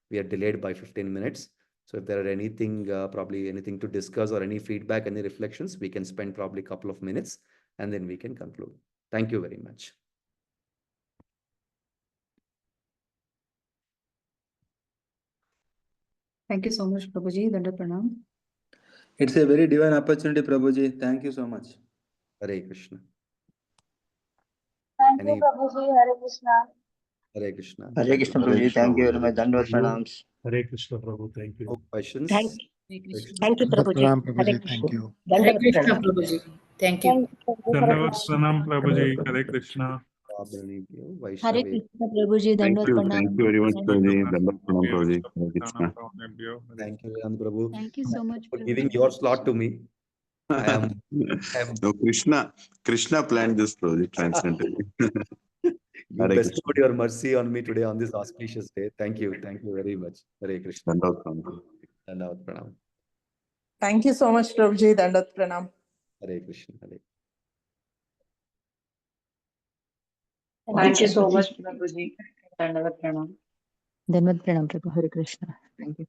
we are delayed by 15 minutes. So if there are anything, probably anything to discuss or any feedback, any reflections, we can spend probably a couple of minutes and then we can conclude. Thank you very much. Thank you so much, Prabhuji. Dandavat Pranam. It's a very divine opportunity, Prabhuji. Thank you so much. Hare Krishna. Thank you, Prabhuji. Hare Krishna. Hare Krishna. Hare Krishna, Prabhuji. Thank you very much. Dandavat Pranams. Hare Krishna, Prabhu. Thank you. No questions? Thank Hare Krishna. you, Prabhuji. Pranam, Hare Prabhuji. Krishna. Thank you. Hare Dandavat Krishna, Pranam. Prabhuji. Thank Thank you. you, Prabhuji. Hare Dandavat Krishna. Pranam, Prabhuji. Hare Krishna. Hare Vaishnavi. Krishna Prabhuji, Thank Dandavat you. Pranam. Thank you very much, Thank Prabhuji. you. Dandavat Pranam, Prabhuji. Hare Pranam, Krishna. Prabhuji. Thank you, Lilananda Prabhu. Thank you so much, For Prabhuji. giving your slot to me. I am No, Krishna planned this, Prabhuji, transcendentally. you Hare bestowed Krishna. your mercy on me today on this auspicious day. Thank you. Thank you very much. Hare Krishna. Dandavat Pranam. Dandavat Pranam. Thank you so much, Prabhuji. Dandavat Pranam. Hare Krishna. Hare. Thank you so much, Prabhuji. Dandavat Pranam. Dandavat Pranam, Prabhu. Hare Krishna. Thank you.